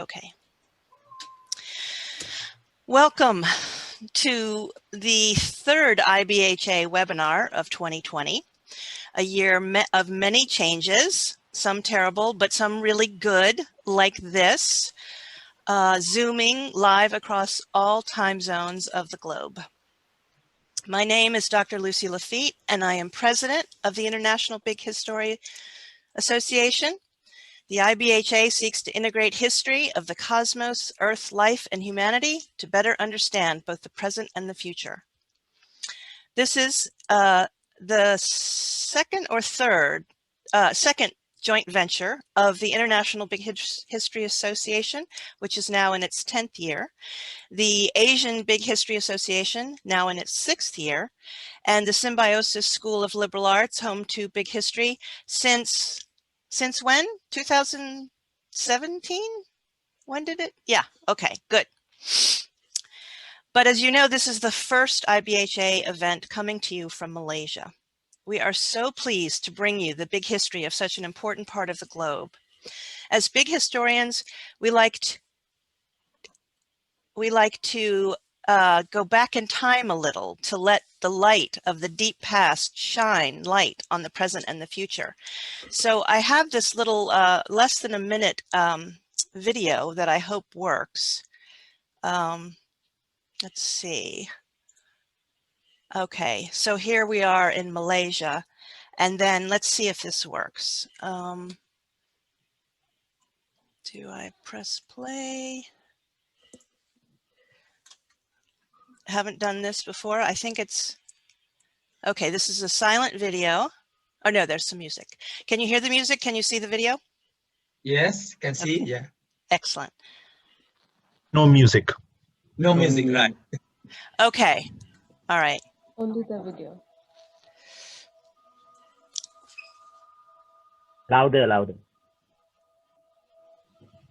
Okay. Welcome to the third IBHA webinar of 2020, a year of many changes, some terrible, but some really good, like this, Zooming live across all time zones of the globe. My name is Dr. Lucy Lafitte, and I am president of the International Big History Association. The IBHA seeks to integrate history of the cosmos, Earth, life, and humanity to better understand both the present and the future. This is the second joint venture of the International Big History Association, which is now in its 10th year, the Asian Big History Association, now in its 6th year, and the Symbiosis School of Liberal Arts, home to Big History, since when? 2017? When did it? Yeah, okay, good. But as you know, this is the first IBHA event coming to you from Malaysia. We are so pleased to bring you the big history of such an important part of the globe. As big historians, we like to go back in time a little to let the light of the deep past shine light on the present and the future. So I have this little less than a minute video that I hope works. Let's see. Okay, so here we are in Malaysia, and then let's see if this works. Do I press play? Haven't done this before. I think it's, okay, this is a silent video. Oh no, there's some music. Can you hear the music? Can you see the video? Yes, can see, okay. Yeah. Excellent. No music. No music, right? Okay, all right. Only the video. Louder, louder.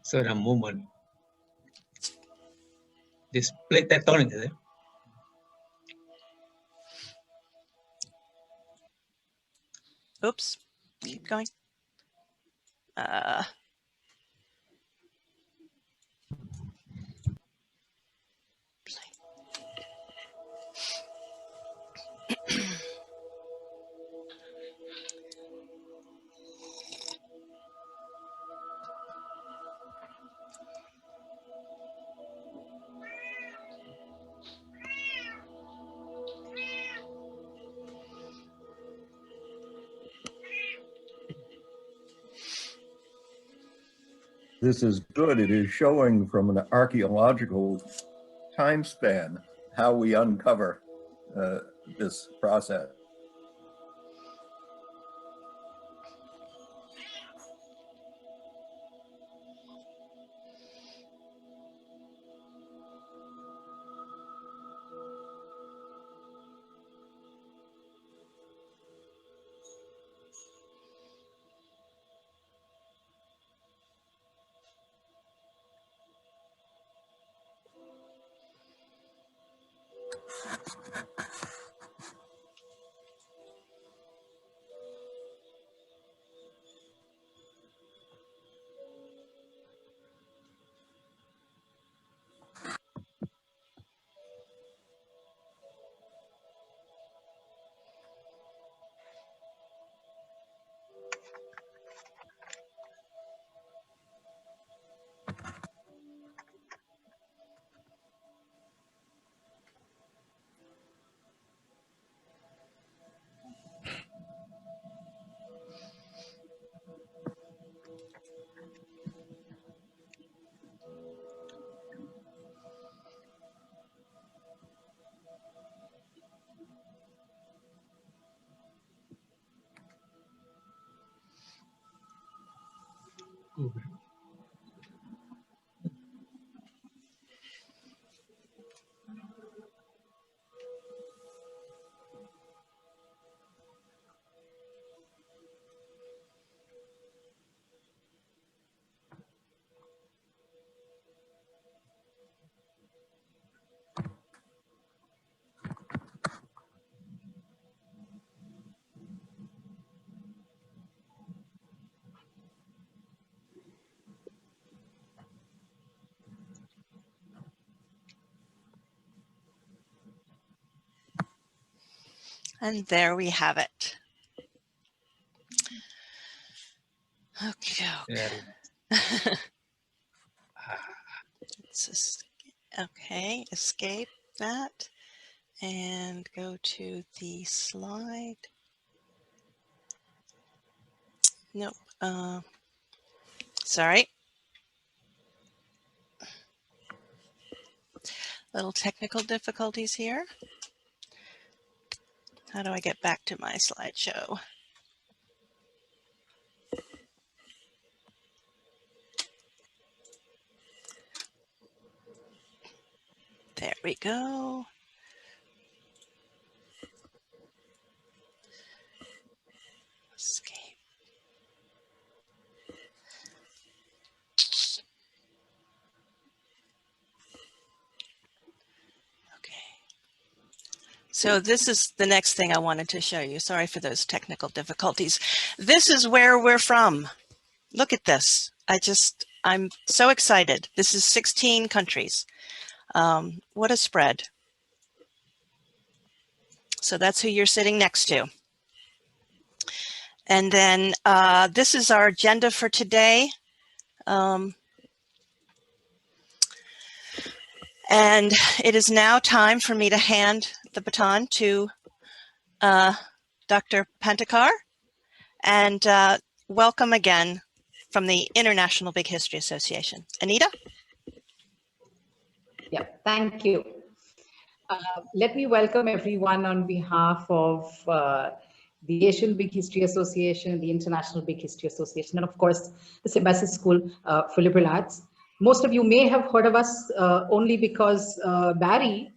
So the movement. Display tectonic, is it? Oops, keep going. This is good. It is showing from an archaeological time span how we uncover this process. And there we have it. Okay. Very Okay, escape that and go to the slide. Nope. Sorry. Little technical difficulties here. How do I get back to my slideshow? There we go. Escape. Okay. So this is the next thing I wanted to show you. Sorry for those technical difficulties. This is where we're from. Look at this. I'm so excited. This is 16 countries. What a spread. So that's who you're sitting next to. And then this is our agenda for today. And it is now time for me to hand the baton to Dr. Pantakar. And welcome again from the International Big History Association. Anita? Yeah, thank you. Let me welcome everyone on behalf of the Asian Big History Association, the International Big History Association, and of course, the Symbiosis School for Liberal Arts. Most of you may have heard of us only because Barry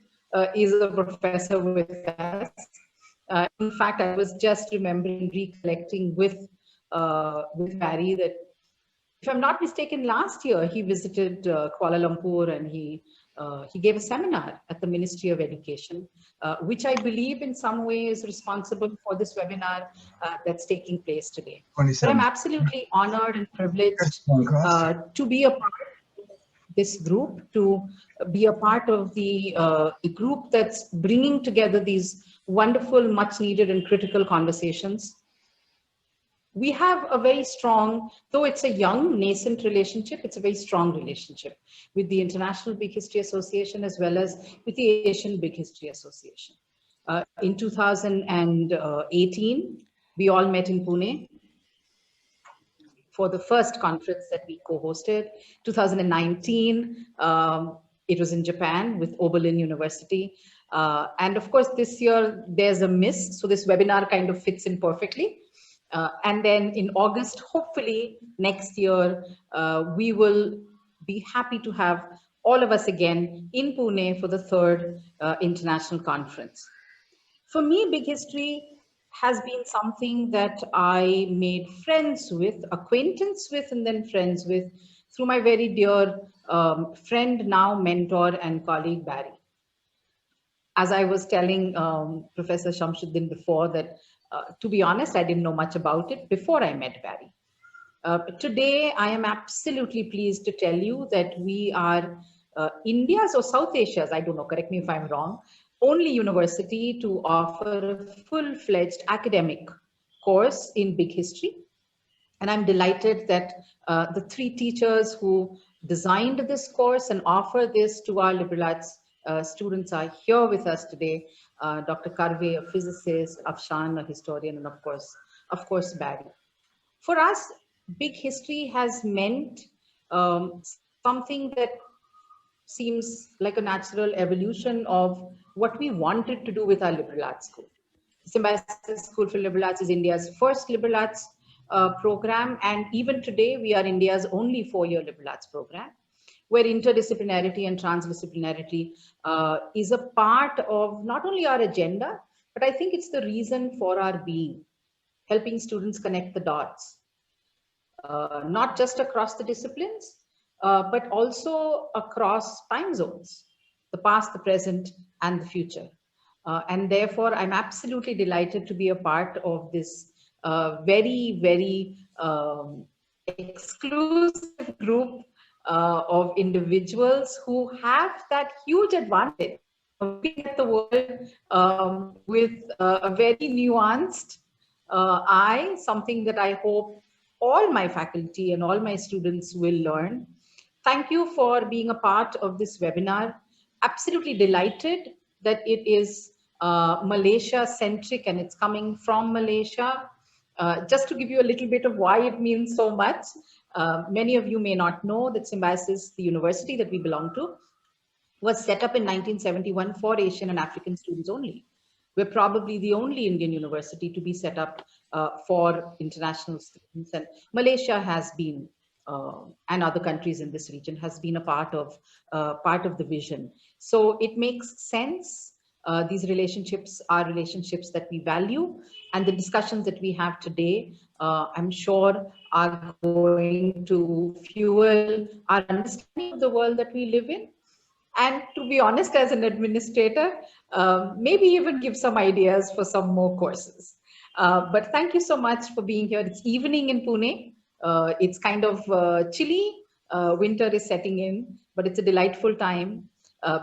is a professor with us. In fact, I was just recollecting with Barry that, if I'm not mistaken, last year he visited Kuala Lumpur and he gave a seminar at the Ministry of Education, which I believe in some way is responsible for this webinar that's taking place today. But I'm absolutely honored and privileged to be a part of this group, to be a part of the group that's bringing together these wonderful, much needed and critical conversations. We have a very strong, though it's a young, nascent relationship, it's a very strong relationship with the International Big History Association as well as with the Asian Big History Association. In 2018, we all met in Pune for the first conference that we co-hosted. 2019, it was in Japan with Oberlin University. And of course, this year there's a miss, so this webinar kind of fits in perfectly. And then in August, hopefully next year, we will be happy to have all of us again in Pune for the third international conference. For me, big history has been something that I made friends with, acquaintance with, and then friends with through my very dear friend, now mentor and colleague, Barry. As I was telling Professor Shamsuddin before that, to be honest, I didn't know much about it before I met Barry. Today, I am absolutely pleased to tell you that we are India's or South Asia's, I don't know, correct me if I'm wrong, only university to offer a full-fledged academic course in big history. And I'm delighted that the three teachers who designed this course and offer this to our liberal arts students are here with us today. Dr. Karve, a physicist, Afshan, a historian, and of course, Barry. For us, big history has meant something that seems like a natural evolution of what we wanted to do with our liberal arts school. Symbiosis School for Liberal Arts is India's first liberal arts program, and even today we are India's only four-year liberal arts program, where interdisciplinarity and transdisciplinarity is a part of not only our agenda, but I think it's the reason for our being, helping students connect the dots, not just across the disciplines, but also across time zones, the past, the present, and the future. And therefore, I'm absolutely delighted to be a part of this very, very exclusive group of individuals who have that huge advantage looking at the world with a very nuanced eye, something that I hope all my faculty and all my students will learn. Thank you for being a part of this webinar. Absolutely delighted that it is Malaysia-centric and it's coming from Malaysia. Just to give you a little bit of why it means so much, many of you may not know that Symbiosis, the university that we belong to, was set up in 1971 for Asian and African students only. We're probably the only Indian university to be set up for international students, and Malaysia has been, and other countries in this region has been a part of the vision. So it makes sense. These relationships are relationships that we value, and the discussions that we have today, I'm sure, are going to fuel our understanding of the world that we live in. And to be honest, as an administrator, maybe even give some ideas for some more courses. But thank you so much for being here. It's evening in Pune. It's kind of chilly. Winter is setting in, but it's a delightful time.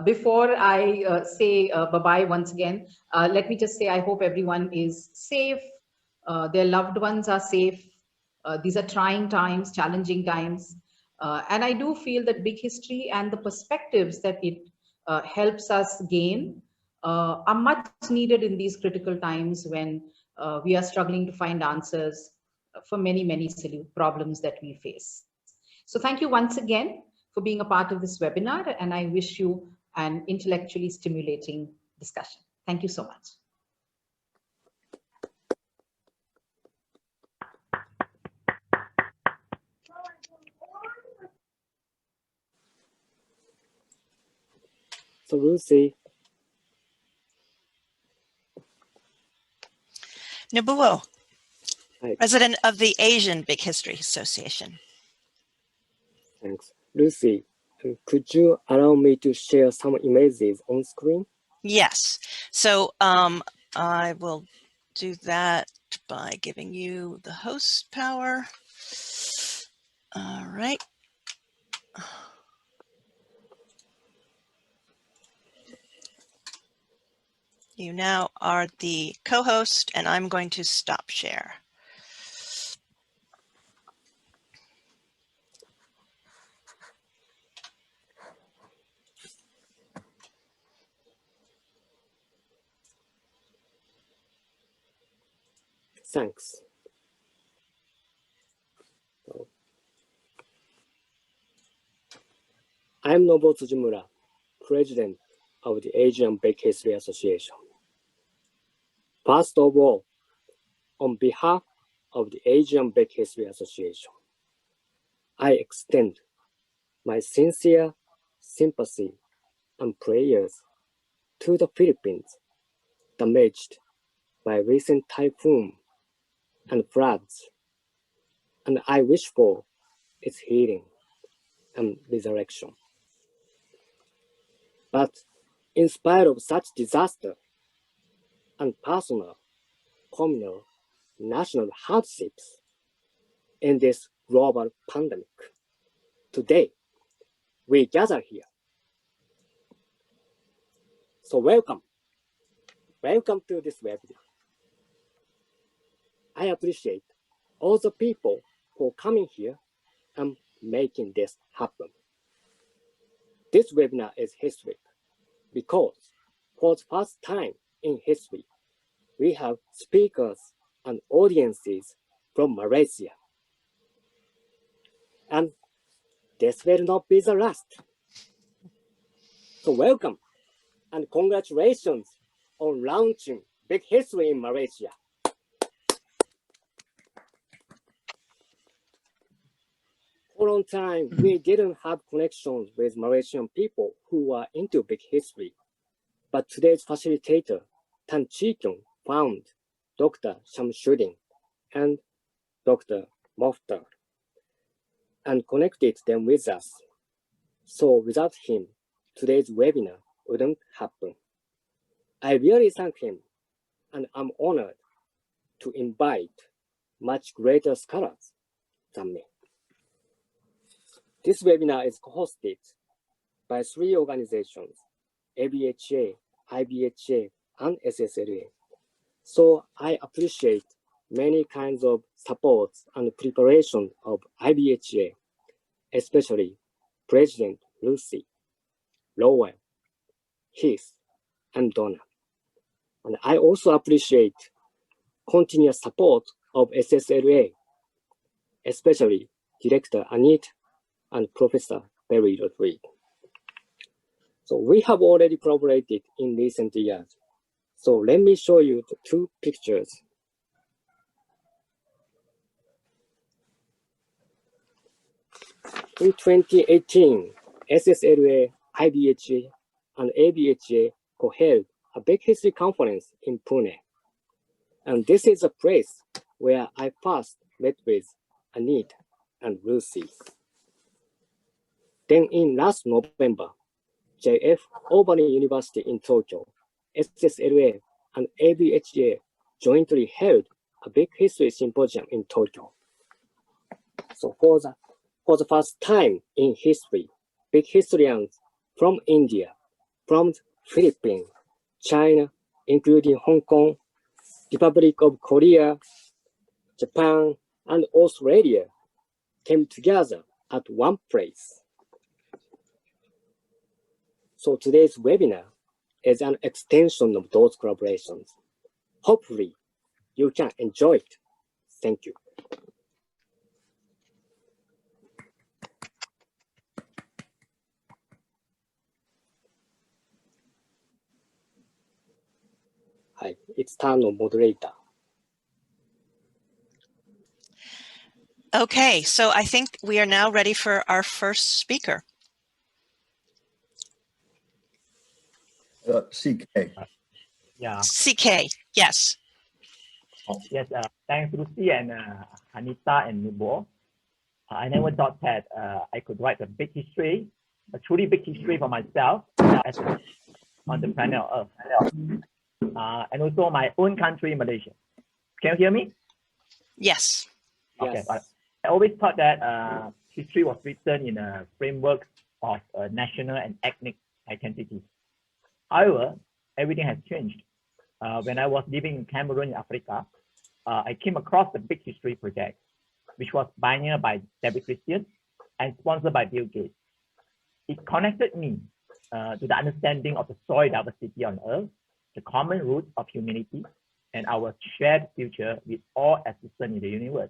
Before I say bye-bye once again, let me just say I hope everyone is safe. Their loved ones are safe. These are trying times, challenging times. And I do feel that big history and the perspectives that it helps us gain are much needed in these critical times when we are struggling to find answers for many, many problems that we face. So thank you once again for being a part of this webinar, and I wish you an intellectually stimulating discussion. Thank you so much. So Lucy, Nobuo, Hi. president of the Asian Big History Association. Thanks. Lucy, could you allow me to share some images on screen? Yes. So I will do that by giving you the host power. All right. You now are the co-host, and I'm going to stop share. Thanks. I'm Nobuo Tsujimura, president of the Asian Big History Association. First of all, on behalf of the Asian Big History Association, I extend my sincere sympathy and prayers to the Philippines damaged by recent typhoon and floods, and I wish for its healing and resurrection. But in spite of such disaster and personal, communal, national hardships in this global pandemic, today we gather here. So welcome to this webinar. I appreciate all the people for coming here and making this happen. This webinar is historic because for the first time in history, we have speakers and audiences from Malaysia. And this will not be the last. So welcome and congratulations on launching Big History in Malaysia. For a long time, we didn't have connections with Malaysian people who are into big history. But today's facilitator, Tan Chi Kyung, found Dr. Shamsuddin and Dr. Mokhtar and connected them with us. So without him, today's webinar wouldn't happen. I really thank him, and I'm honored to invite much greater scholars than me. This webinar is hosted by 3 organizations, ABHA, IBHA and SSLA. So I appreciate many kinds of supports and preparation of IBHA, especially President Lucy, Lowell, Heath, and Donna. And I also appreciate continuous support of SSLA, especially Director Anit and Professor Barry Rodriguez. So we have already collaborated in recent years. So let me show you the two pictures. In 2018, SSLA, IBHA, and ABHA co-held a big history conference in Pune. And this is a place where I first met with Anit and Lucy. Then in last November, JF Albany University in Tokyo, SSLA and ABHA jointly held a big history symposium in Tokyo. So for the first time in history, big historians from India, from Philippines, China, including Hong Kong, Republic of Korea, Japan, and Australia came together at one place. So today's webinar is an extension of those collaborations. Hopefully, you can enjoy it. Thank you. Hi, it's turn of moderator. Okay, so I think we are now ready for our first speaker. CK. Yeah. CK, yes. Yes. Thanks, Lucy and Anita and Nubo. I never thought that I could write a big history, a truly big history for myself as on the planet Earth, and also my own country, Malaysia. Can you hear me? Yes. Okay. Yes. I always thought that history was written in a framework of national and ethnic identity. However, everything has changed. When I was living in Cameroon in Africa, I came across the Big History Project, which was pioneered by David Christian and sponsored by Bill Gates. It connected me to the understanding of the soil diversity on Earth, the common roots of humanity, and our shared future with all existence in the universe.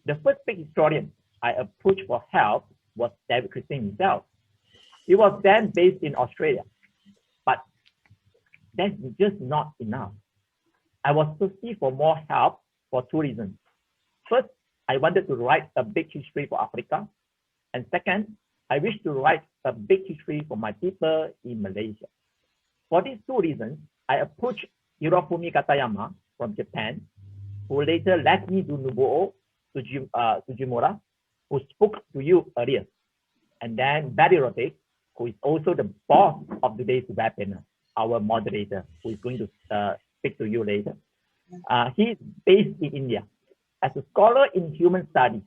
The first big historian I approached for help was David Christian himself. He was then based in Australia, but that's just not enough. I was thirsty for more help for two reasons. First, I wanted to write a big history for Africa. And second, I wish to write a big history for my people in Malaysia. For these two reasons, I approached Hirofumi Katayama from Japan, who later led me to Nobuo Sujimura, who spoke to you earlier. And then Barry Rodriguez, who is also the boss of today's webinar, our moderator, who is going to speak to you later. He is based in India. As a scholar in human studies,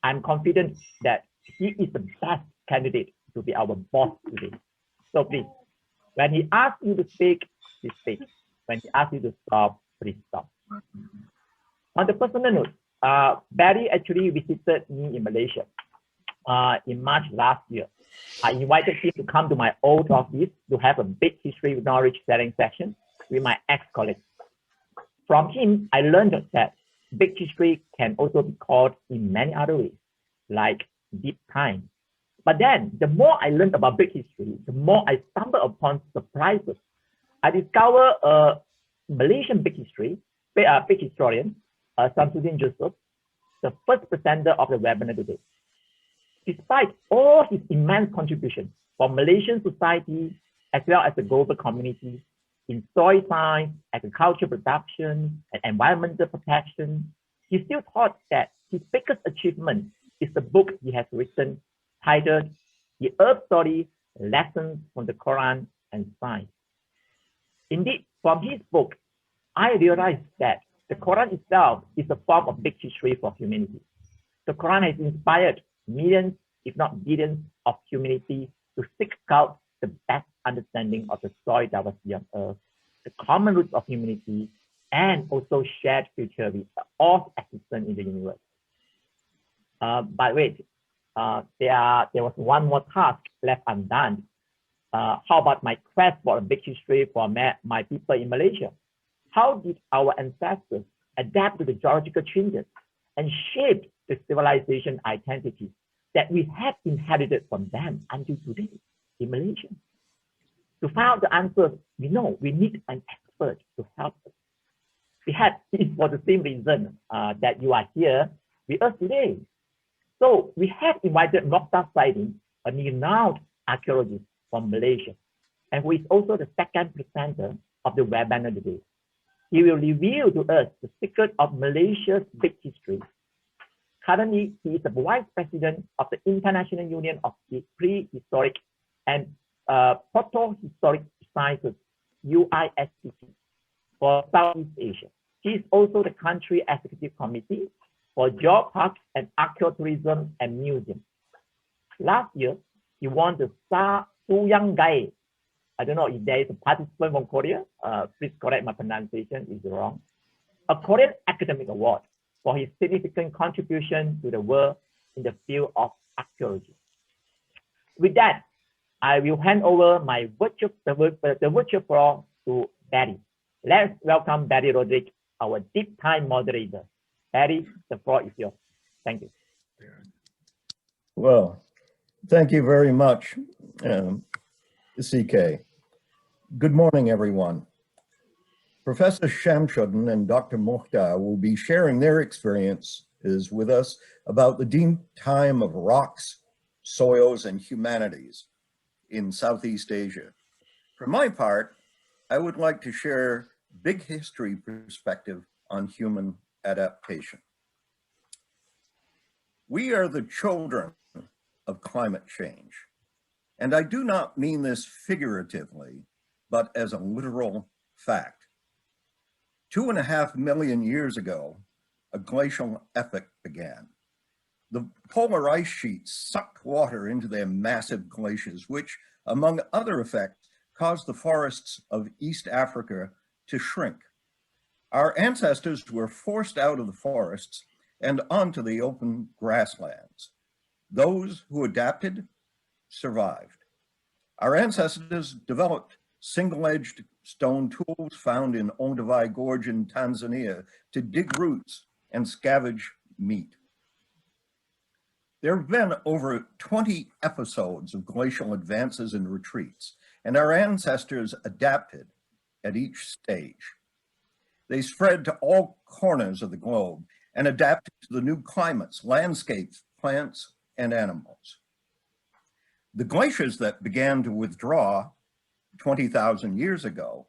I'm confident that he is the best candidate to be our boss today. So please, when he asks you to speak, please speak. When he asks you to stop, please stop. On the personal note, Barry actually visited me in Malaysia in March last year. I invited him to come to my old office to have a big history knowledge sharing session with my ex-colleagues. From him, I learned that big history can also be called in many other ways, like deep time. But then, the more I learned about big history, the more I stumbled upon surprises. I discovered a Malaysian big historian, Samsudin Joseph, the first presenter of the webinar today. Despite all his immense contributions for Malaysian society as well as the global community in soil science, agriculture production, and environmental protection, he still thought that his biggest achievement is the book he has written titled The Earth Story, Lessons from the Quran and Science. Indeed, from his book, I realized that the Quran itself is a form of big history for humanity. The Quran has inspired millions, if not billions, of humanity to seek out the best understanding of the soil diversity on Earth, the common roots of humanity, and also shared future with all existence in the universe. But wait, there was one more task left undone. How about my quest for a big history for my people in Malaysia? How did our ancestors adapt to the geological changes and shape the civilization identity that we have inherited from them until today in Malaysia? To find out the answers, we know we need an expert to help us. It's for the same reason that you are here with us today. So we have invited Mokhtar Saidin, a renowned archaeologist from Malaysia, and who is also the second presenter of the webinar today. He will reveal to us the secret of Malaysia's big history. Currently, he is the Vice President of the International Union of Prehistoric and Protohistoric Sciences, UISPC, for Southeast Asia. He is also the Country Executive Committee for Geoparks and Archaeotourism and Museums. Last year, he won the Suyang. I don't know if there is a participant from Korea. Please correct my pronunciation if it's wrong. A Korean Academic Award for his significant contribution to the world in the field of archaeology. With that, I will hand over my the virtual floor to Barry. Let's welcome Barry Rodriguez, our deep time moderator. Barry, the floor is yours. Thank you. Well, thank you very much, CK. Good morning, everyone. Professor Shamshuddin and Dr. Mokhtar will be sharing their experiences with us about the deep time of rocks, soils, and humanities in Southeast Asia. For my part, I would like to share big history perspective on human adaptation. We are the children of climate change, and I do not mean this figuratively, but as a literal fact. 2.5 million years ago, a glacial epoch began. The polar ice sheets sucked water into their massive glaciers, which, among other effects, caused the forests of East Africa to shrink. Our ancestors were forced out of the forests and onto the open grasslands. Those who adapted survived. Our ancestors developed single-edged stone tools found in Ondavai Gorge in Tanzania to dig roots and scavenge meat. There have been over 20 episodes of glacial advances and retreats, and our ancestors adapted at each stage. They spread to all corners of the globe and adapted to the new climates, landscapes, plants, and animals. The glaciers that began to withdraw 20,000 years ago,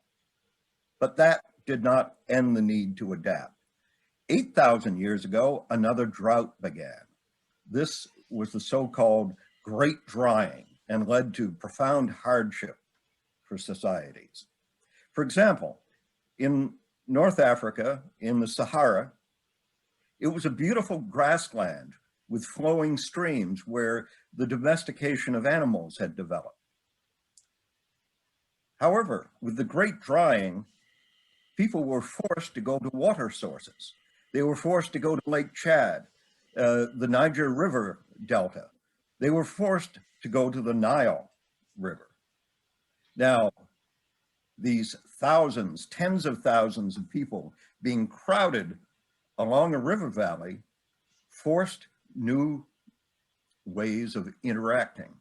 but that did not end the need to adapt. 8,000 years ago, another drought began. This was the so-called Great Drying and led to profound hardship for societies. For example, in North Africa, in the Sahara, it was a beautiful grassland with flowing streams where the domestication of animals had developed. However, with the Great Drying, people were forced to go to water sources. They were forced to go to Lake Chad, the Niger River Delta. They were forced to go to the Nile River. Now, these thousands, tens of thousands of people being crowded along a river valley forced new ways of interacting.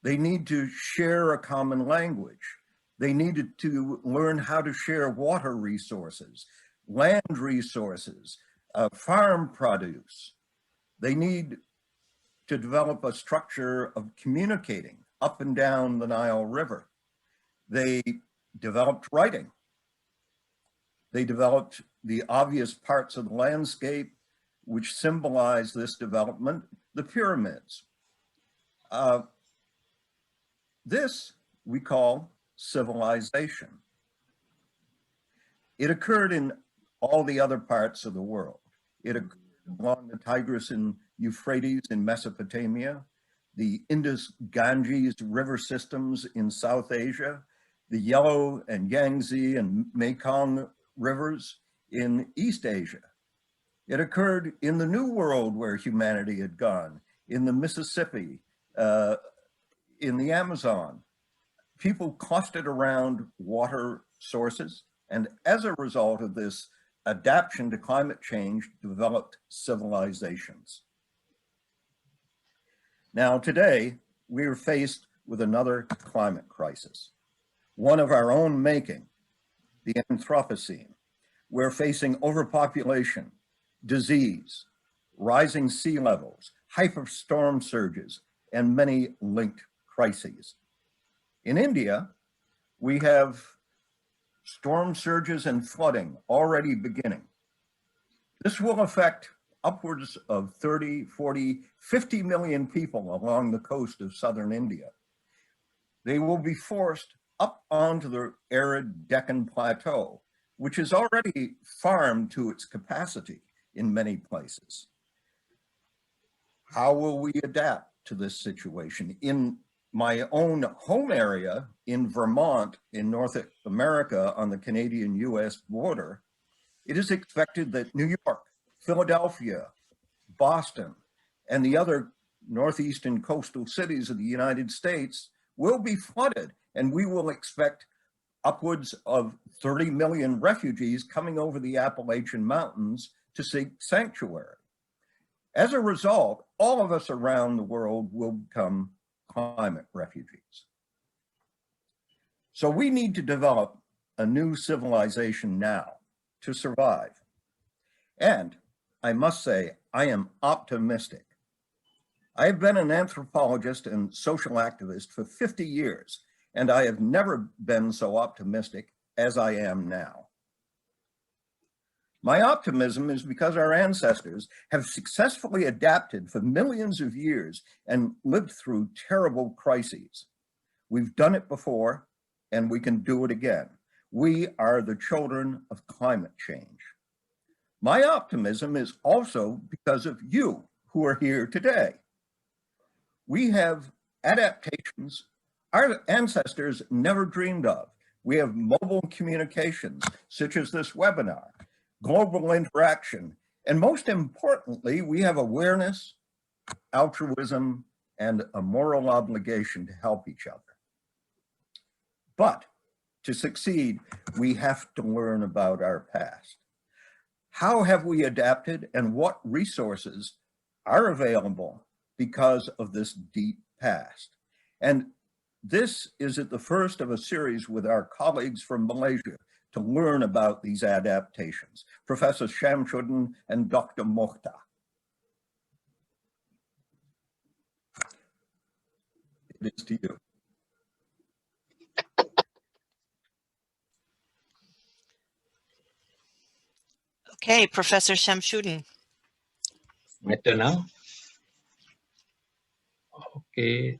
They need to share a common language. They needed to learn how to share water resources, land resources, farm produce. They need to develop a structure of communicating up and down the Nile River. They developed writing. They developed the obvious parts of the landscape which symbolize this development, the pyramids. This we call civilization. It occurred in all the other parts of the world. It occurred along the Tigris and Euphrates in Mesopotamia, the Indus-Ganges river systems in South Asia, the Yellow and Yangtze and Mekong rivers in East Asia. It occurred in the New World where humanity had gone, in the Mississippi, in the Amazon. People clustered around water sources, and as a result of this adaptation to climate change, developed civilizations. Now today, we are faced with another climate crisis, one of our own making, the Anthropocene. We're facing overpopulation, disease, rising sea levels, hyperstorm surges, and many linked crises. In India, we have storm surges and flooding already beginning. This will affect upwards of 30, 40, 50 million people along the coast of southern India. They will be forced up onto the arid Deccan Plateau, which is already farmed to its capacity in many places. How will we adapt to this situation? In my own home area in Vermont, in North America on the Canadian-US border, it is expected that New York, Philadelphia, Boston, and the other northeastern coastal cities of the United States will be flooded, and we will expect upwards of 30 million refugees coming over the Appalachian Mountains to seek sanctuary. As a result, all of us around the world will become climate refugees. So we need to develop a new civilization now to survive. And I must say, I am optimistic. I have been an anthropologist and social activist for 50 years, and I have never been so optimistic as I am now. My optimism is because our ancestors have successfully adapted for millions of years and lived through terrible crises. We've done it before, and we can do it again. We are the children of climate change. My optimism is also because of you who are here today. We have adaptations our ancestors never dreamed of. We have mobile communications, such as this webinar, global interaction, and most importantly, we have awareness, altruism, and a moral obligation to help each other. But to succeed, we have to learn about our past. How have we adapted, and what resources are available because of this deep past? And this is at the first of a series with our colleagues from Malaysia to learn about these adaptations, Professor Shamsuddin and Dr. Mohta. It is to you. Okay, Professor Shamsuddin. My turn now. Okay,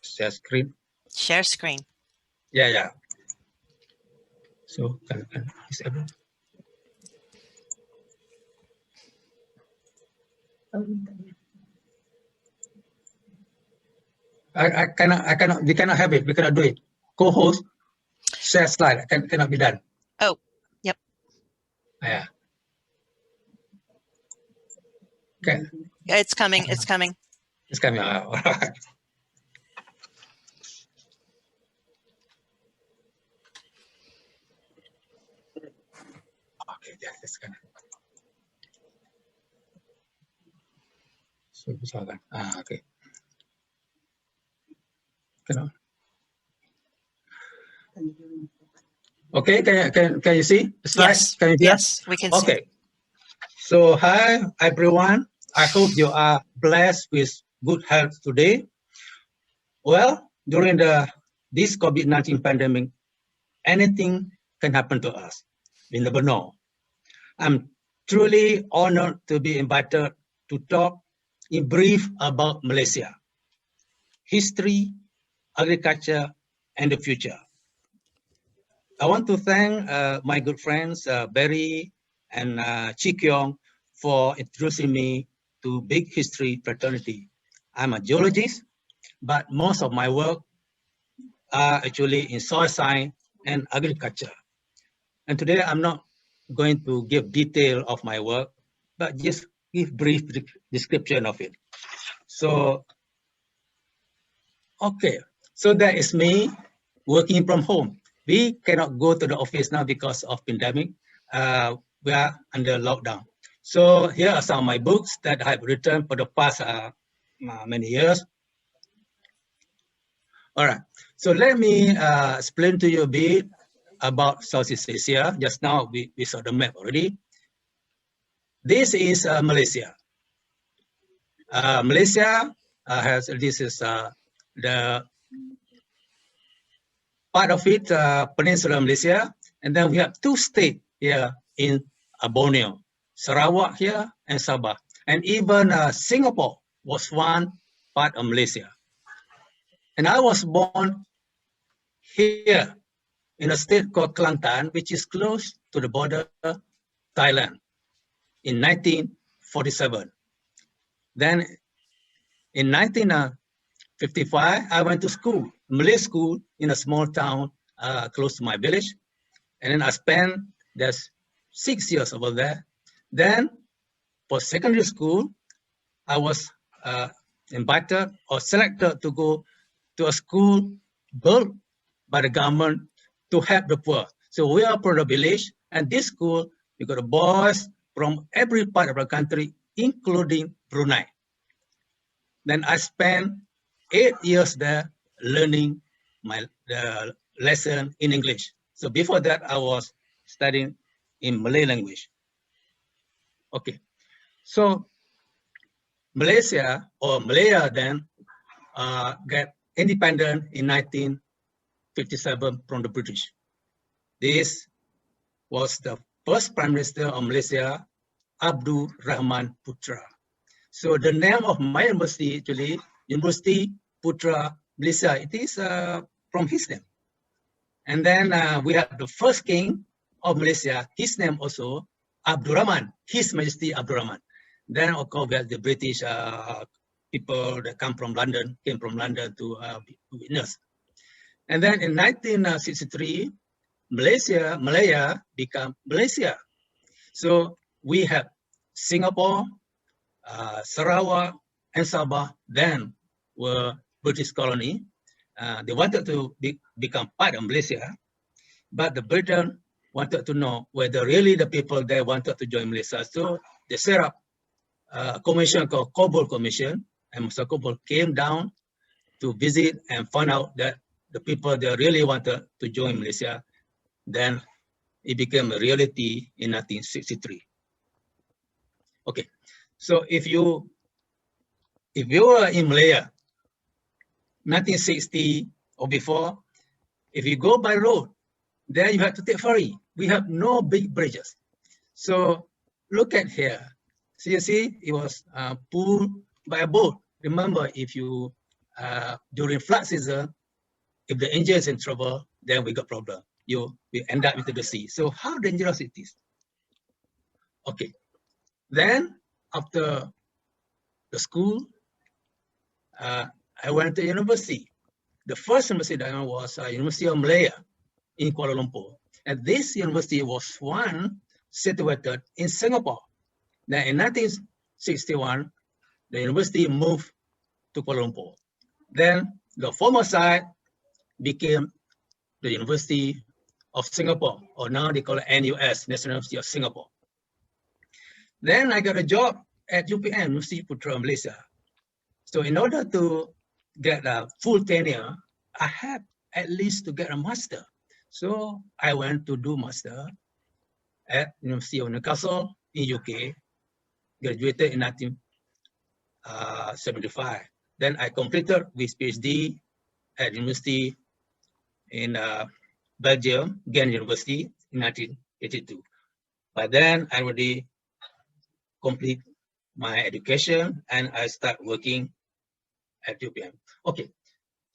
share screen. Share screen. Yeah. So can disable. I cannot, we cannot have it, we cannot do it. Co-host, share slide, cannot be done. Oh, yep. Yeah. Okay. It's coming, it's coming. It's coming out. All right. Okay, yeah, that's kind of. So misalkan, okay. Okay, can you see the slide? Yes, Can you hear? yes, we can see. Okay. So hi everyone. I hope you are blessed with good health today. Well, during this COVID-19 pandemic, anything can happen to us. We never know. I'm truly honored to be invited to talk in brief about Malaysia, history, agriculture, and the future. I want to thank my good friends Barry and Chi Kyong for introducing me to Big History Fraternity. I'm a geologist but most of my work are actually in soil science and agriculture. And today I'm not going to give detail of my work, but just give brief description of it. So, okay, so that is me working from home. We cannot go to the office now because of pandemic. We are under lockdown. So here are some of my books that I've written for the past many years. All right, so let me explain to you a bit about Southeast Asia. Just now we saw the map already. This is Malaysia. Malaysia this is the part of it, Peninsula Malaysia, and then we have two states here in Borneo, Sarawak here and Sabah, and even Singapore was one part of Malaysia. And I was born here in a state called Kelantan, which is close to the border Thailand in 1947. Then in 1955, I went to school, Malay school in a small town close to my village. And then I spent just 6 years over there. Then for secondary school, I was invited or selected to go to a school built by the government to help the poor. So we are from the village, and this school, we got boys from every part of the country, including Brunei. Then I spent 8 years there learning the lesson in English. So before that, I was studying in Malay language. Okay, so Malaysia or Malaya then got independent in 1957 from the British. This was the first Prime Minister of Malaysia, Abdul Rahman Putra. So the name of my university actually, University Putra Malaysia, it is from his name. And then we have the first king of Malaysia, his name also, Abdul Rahman, His Majesty Abdul Rahman. Then of course we have the British people that came from London to witness. And then in 1963, Malaya became Malaysia. So we have Singapore, Sarawak, and Sabah then were British colony. They wanted to become part of Malaysia, but the Britain wanted to know whether really the people there wanted to join Malaysia. So they set up a commission called Kobol Commission, and Mr. Kobol came down to visit and found out that the people there really wanted to join Malaysia. Then it became a reality in 1963. Okay, so if you were in Malaya, 1960 or before, if you go by road, there you have to take ferry. We have no big bridges. So look at here. So you see, it was pulled by a boat. Remember, if you, during flood season, if the engine is in trouble, then we got problem. We end up into the sea. So how dangerous it is? Okay. Then after the school, I went to university. The first university that I went was University of Malaya in Kuala Lumpur. And this university was one situated in Singapore. Then in 1961, the university moved to Kuala Lumpur. Then the former site became the University of Singapore, or now they call it NUS, National University of Singapore. Then I got a job at UPM, University Putra Malaysia. So in order to get a full tenure, I had at least to get a master. So I went to do master at University of Newcastle in UK, graduated in 1975. Then I completed with PhD at University in Belgium, Ghent University in 1982. By then I already complete my education and I start working at UPM. Okay,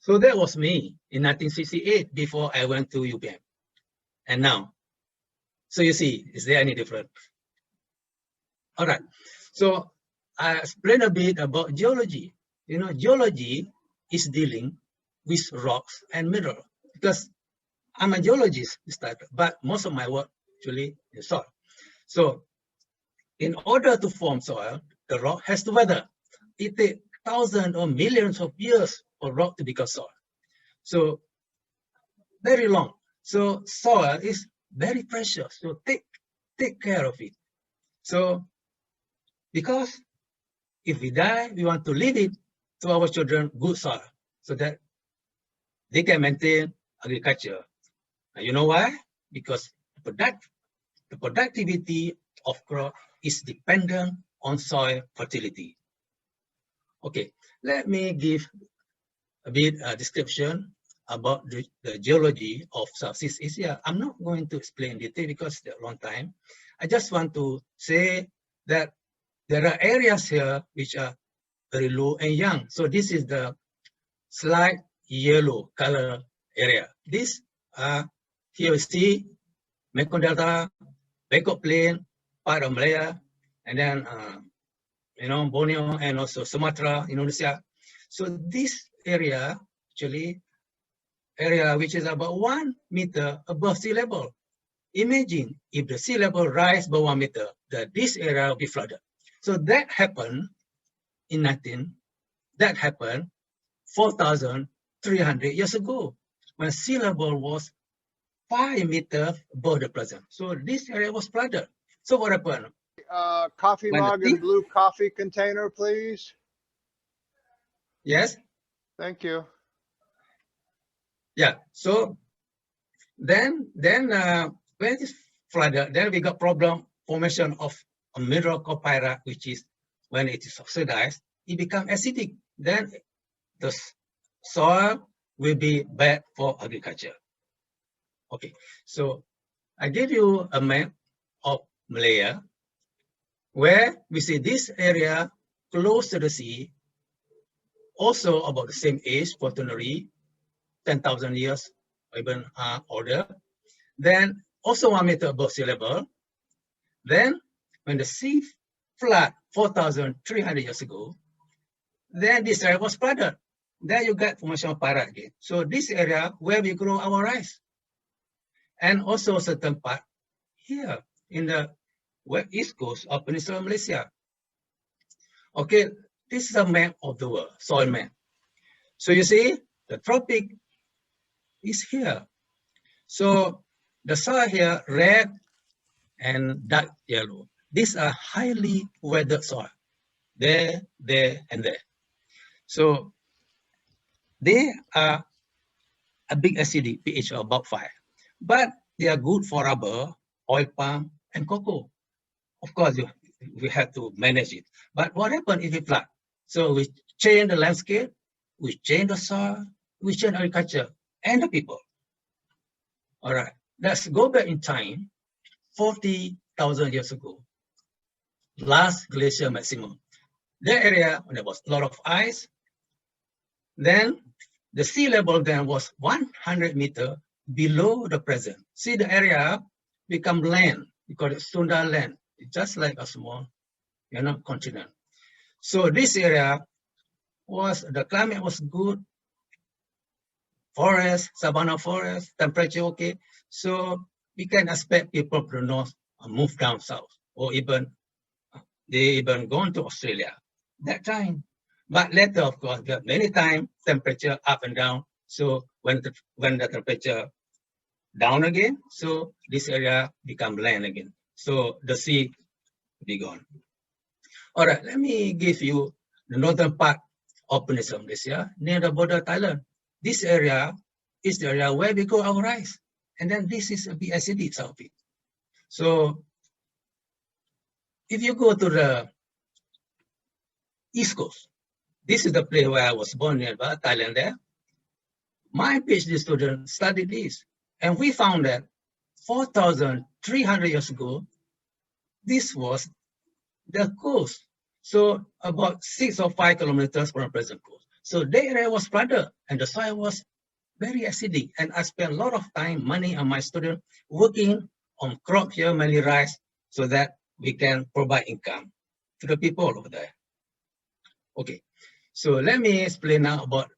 so that was me in 1968 before I went to UPM. And now, so you see, is there any difference? All right, so I explain a bit about geology. You know, geology is dealing with rocks and mineral, because I'm a geologist, but most of my work actually is soil. So in order to form soil, the rock has to weather. It takes thousands or millions of years for rock to become soil. So very long. So soil is very precious. So take care of it. So because if we die, we want to leave it to our children good soil so that they can maintain agriculture. And you know why? Because the productivity of crop is dependent on soil fertility. Okay, let me give a bit description about the geology of Southeast Asia. I'm not going to explain detail because it's a long time. I just want to say that there are areas here which are very low and young. So this is the slight yellow color area. This here we see Mekong Delta, Bangkok Plain, part of Malaya, and then Borneo and also Sumatra, Indonesia. So this area actually which is about 1 meter above sea level. Imagine if the sea level rise by 1 meter, that this area will be flooded. So that happened in 4,300 years ago, when sea level was 5 meters above the present. So this area was flooded. So what happened? Coffee mug and blue coffee container, please. Yes. Thank you. Yeah. So then when it's flooded, then we got problem formation of a mineral called pyrite, which is when it is oxidized, it becomes acidic. Then the soil will be bad for agriculture. Okay, so I gave you a map of Malaya, where we see this area close to the sea, also about the same age, quaternary, 10,000 years, or even older. Then also 1 meter above sea level. Then when the sea flood 4,300 years ago, then this area was flooded. Then you get formation of pyrite again. So this area where we grow our rice. And also certain part here in the east coast of Peninsular Malaysia. Okay, this is a map of the world, soil map. So you see, the tropic is here. So the soil here, red and dark yellow. These are highly weathered soil. There, and there. So they are a big acidic pH of about 5. But they are good for rubber, oil palm, and cocoa. Of course, we have to manage it. But what happens if it flood? So we change the landscape, we change the soil, we change agriculture and the people. All right, let's go back in time, 40,000 years ago, last glacier maximum. That area, when there was a lot of ice, then the sea level then was 100 meters below the present. See, the area become land, we call it Sunda land. It's just like a small, continent. So this area the climate was good, forest, savanna forest, temperature okay. So we can expect people from the north move down south, or even they even gone to Australia that time. But later, of course, there are many times temperature up and down. So when the temperature down again, so this area become land again. So the sea will be gone. All right, let me give you the northern part of Peninsular Malaysia, near the border of Thailand. This area is the area where we grow our rice. And then this is a bit acidic south of it. So if you go to the East Coast, this is the place where I was born in Thailand there. My PhD student studied this. And we found that 4,300 years ago, this was the coast. So about 6 or 5 kilometers from the present coast. So the area was flooded and the soil was very acidic. And I spent a lot of time, money on my student working on crop here, mainly rice, so that we can provide income to the people over there. Okay, so let me explain now about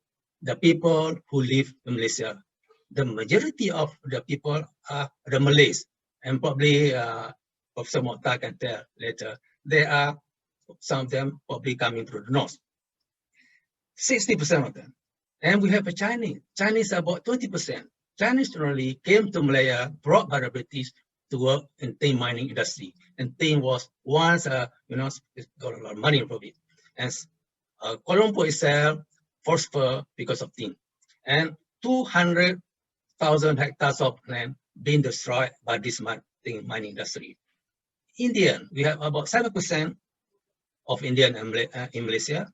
the people who live in Malaysia, the majority of the people are the Malays, and probably Professor Mokhtar can tell later, there are some of them probably coming from the north. 60% of them. And we have a Chinese. Chinese about 20%. Chinese generally came to Malaya, brought by the British to work in tin mining industry. And tin was once, got a lot of money from it. And Kuala Lumpur itself prospered because of tin. And 200,000 hectares of land being destroyed by this tin mining industry. Indian, we have about 7% of Indian in Malaysia.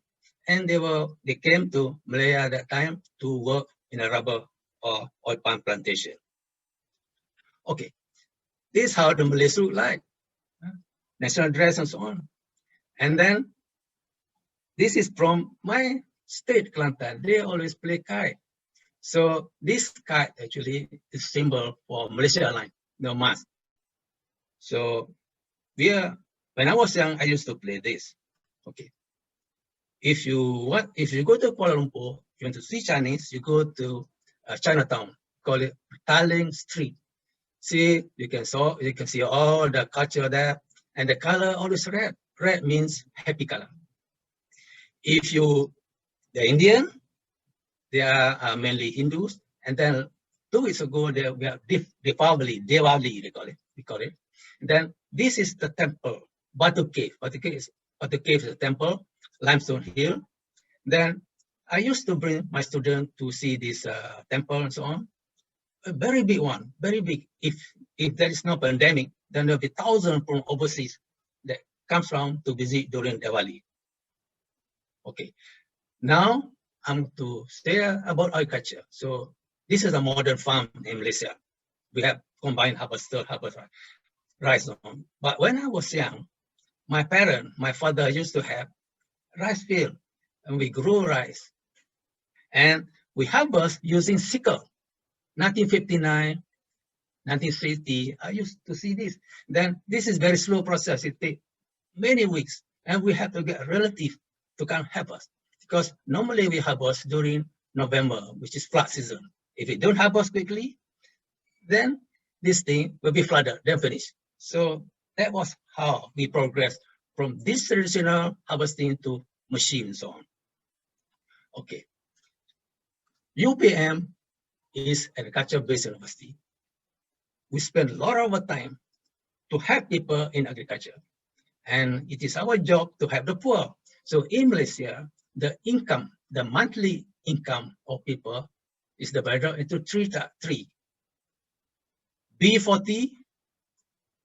And they came to Malaya at that time to work in a rubber or oil palm plantation. Okay, this is how the Malays look like, national dress and so on. And then this is from my state, Kelantan. They always play kite. So this kite actually is symbol for Malaysia line, no mast. So when I was young, I used to play this. Okay. If you go to Kuala Lumpur, you want to see Chinese, you go to Chinatown, call it Tiling Street. See, you can see all the culture there, and the color always red. Red means happy color. If the Indian, they are mainly Hindus, and then 2 weeks ago we have Diwali, they call it. And then this is the temple, Batu Cave. Batu Cave is a temple, limestone hill. Then I used to bring my students to see this temple and so on. A very big one, very big. If there is no pandemic, then there'll be thousands from overseas that comes from to visit during Diwali. Okay, now I'm to say about agriculture. So this is a modern farm in Malaysia. We have combined harvest rice on. But when I was young, my father used to have rice field, and we grow rice. And we harvest using sickle. 1959, 1960, I used to see this. Then this is very slow process. It takes many weeks, and we have to get a relative to come help us. Because normally we harvest during November, which is flood season. If we don't harvest quickly, then this thing will be flooded, then finish. So that was how we progressed from this traditional harvesting to machine and so on. Okay. UPM is agriculture-based university. We spend a lot of our time to help people in agriculture. And it is our job to help the poor. So in Malaysia, the income, the monthly income of people is divided into three. B40,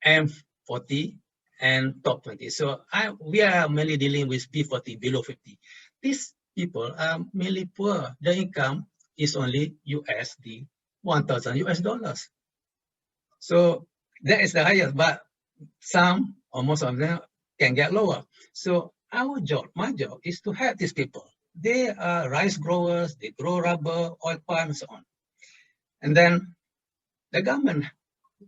M40, and top 20. So we are mainly dealing with B40, below 50. These people are mainly poor. The income is only USD, $1,000. So that is the highest, but some or most of them can get lower. So my job is to help these people. They are rice growers, they grow rubber, oil palm, and so on. And then the government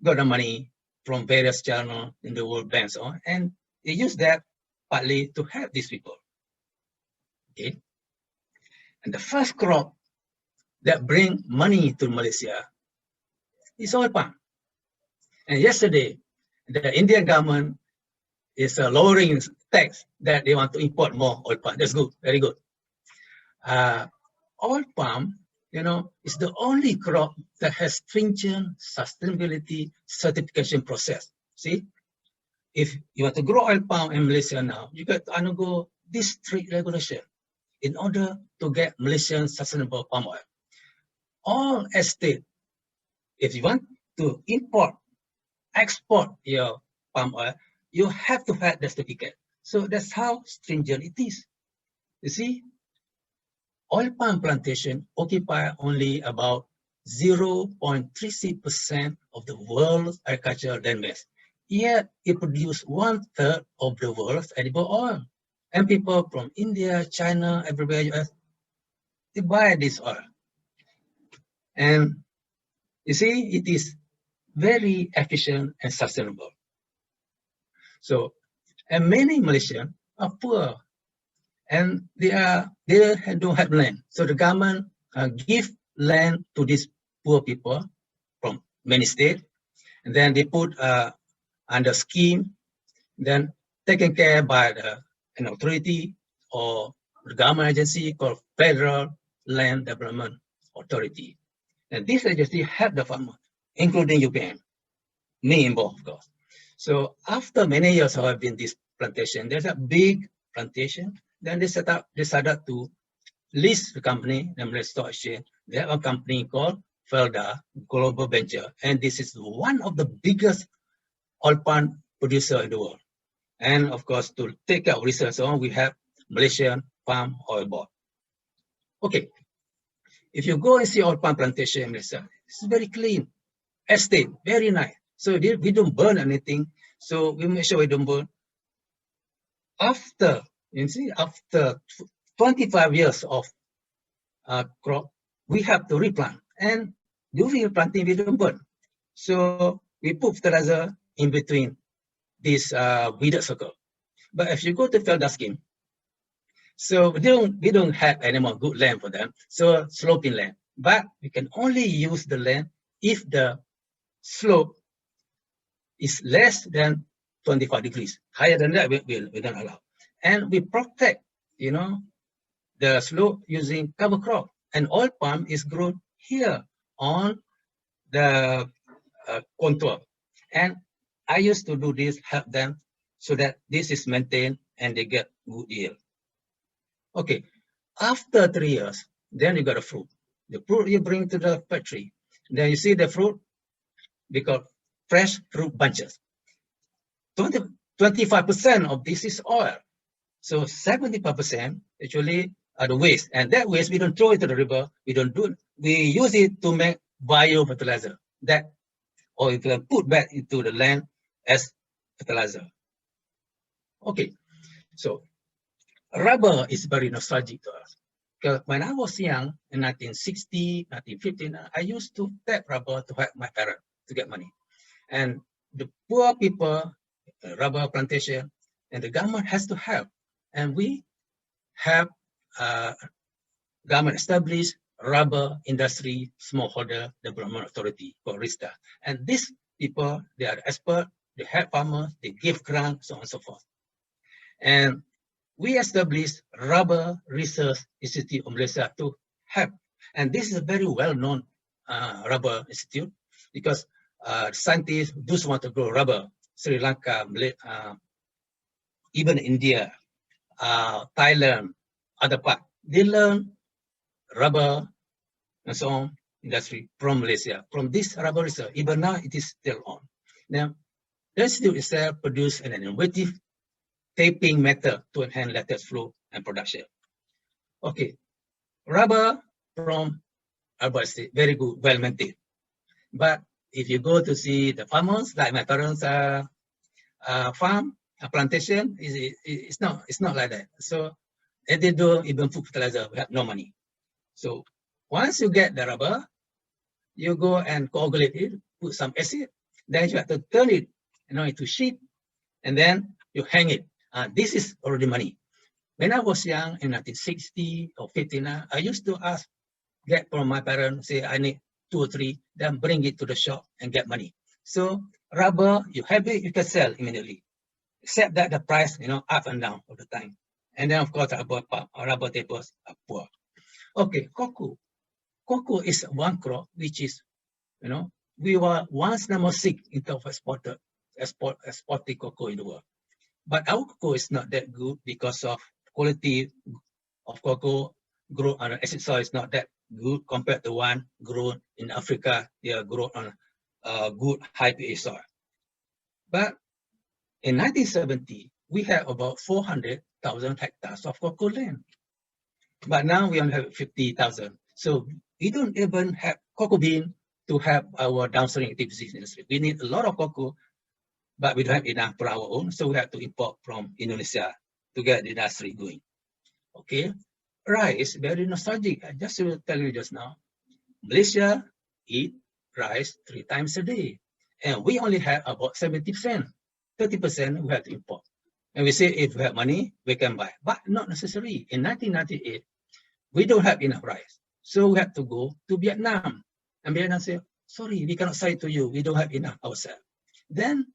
got the money from various channels in the World Bank, so on, and they use that partly to help these people. Okay. And the first crop that bring money to Malaysia is oil palm. And yesterday, the Indian government is lowering tax that they want to import more oil palm. That's good, very good. Oil palm, is the only crop that has stringent sustainability certification process. See, if you want to grow oil palm in Malaysia now, you got to undergo this strict regulation in order to get Malaysian sustainable palm oil. All estate, if you want to export your palm oil, you have to have the certificate. So that's how stringent it is. You see, oil palm plantation occupy only about 0.36% of the world's agricultural land mass. Yet it produces 1/3 of the world's edible oil. And people from India, China, everywhere, US, they buy this oil. And you see, it is very efficient and sustainable. So, and many Malaysians are poor, and they don't have land. So the government give land to these poor people from many states, and then they put under scheme, then taken care by an authority or the government agency called Federal Land Development Authority. And this agency help the farmer, including UPM, me involved, of course. So after many years of having this plantation, there's a big plantation. Then they decided to list the company, the Malaysia Stock Exchange. They have a company called Felda Global Venture, and this is one of the biggest oil palm producer in the world. And of course, to take care of research on, we have Malaysian Palm Oil Board. Okay, if you go and see oil palm plantation in Malaysia, it's very clean, estate, very nice. So we don't burn anything. So we make sure we don't burn. After, you see, after 25 years of crop, we have to replant. And during replanting, we don't burn. So we put fertilizer in between this weeded circle. But if you go to Felda scheme, so we don't have any more good land for them, so sloping land. But we can only use the land if the slope is less than 25 degrees. Higher than that, we don't allow. And we protect, you know, the slope using cover crop. And oil palm is grown here on the contour. And I used to do this, help them, so that this is maintained and they get good yield. Okay, after 3 years, then you got a fruit. The fruit you bring to the factory. Then you see the fruit, because fresh fruit bunches. 25% of this is oil. So 75% actually are the waste. And that waste, we don't throw it to the river. We don't do it. We use it to make bio-fertilizer. That, or you can put back into the land as fertilizer. Okay, so rubber is very nostalgic to us. Because when I was young, in 1960, 1950, I used to tap rubber to help my parents to get money. And the poor people, rubber plantation, and the government has to help. And we have government established rubber industry smallholder development authority, called RISTA. And these people, they are expert, they help farmers, they give grants, so on and so forth. And we established Rubber Research Institute of Malaysia to help. And this is a very well-known rubber institute, because scientists do want to grow rubber. Sri Lanka, even India, Thailand, other parts, they learn rubber and so on industry from Malaysia, from this rubber research. Even now, it is still on. Now, the institute itself produced an innovative taping method to enhance latex flow and production. Okay, rubber from rubber estate, very good, well maintained. But if you go to see the farmers, like my parents' farm, a plantation, it's not like that. So, and they don't even put fertilizer, we have no money. So once you get the rubber, you go and coagulate it, put some acid, then you have to turn it, you know, into sheet, and then you hang it. This is already money. When I was young in 1960 or 59, I used to get from my parents, say I need 2 or 3, then bring it to the shop and get money. So rubber, you have it, you can sell immediately, except that the price, you know, up and down all the time. And then of course, rubber tapers are poor. Okay, cocoa. Cocoa is one crop which is, you know, we were once number 6 in terms of exporting cocoa in the world. But our cocoa is not that good because of quality of cocoa grown on acid soil is not that good compared to one grown in Africa. They are grown on good high pH soil. But in 1970, we had about 400,000 hectares of cocoa land. But now we only have 50,000. So we don't even have cocoa bean to have our downstream activities industry. We need a lot of cocoa, but we don't have enough for our own. So we have to import from Indonesia to get the industry going. Okay, rice, very nostalgic. I just will tell you just now, Malaysia eat rice 3 times a day. And we only have about 70%. 30% we have to import. And we say if we have money, we can buy, but not necessary. In 1998, we don't have enough rice. So we had to go to Vietnam. And Vietnam said, sorry, we cannot sell it to you. We don't have enough ourselves. Then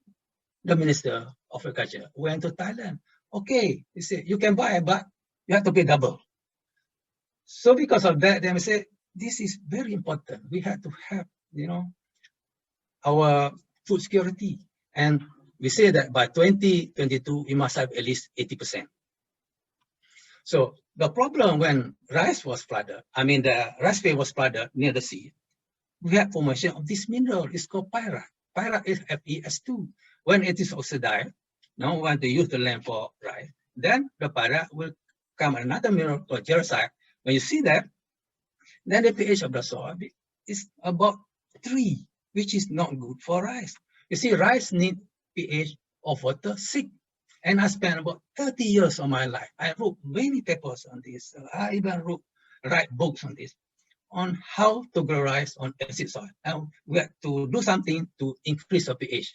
the Minister of Agriculture went to Thailand. Okay, he said, you can buy, but you have to pay double. So because of that, then we say, this is very important. We have to have, our food security. And we say that by 2022, we must have at least 80%. So the problem when rice was flooded, the rice field was flooded near the sea, we have formation of this mineral. It's called pyrite. Pyrite is FeS2. When it is oxidized, now we want to use the land for rice, then the pyrite will come another mineral called jarosite. When you see that, then the pH of the soil is about 3, which is not good for rice. You see, rice needs pH of water 6. And I spent about 30 years of my life. I wrote many papers on this. I even write books on this, on how to grow rice on acid soil. And we have to do something to increase the pH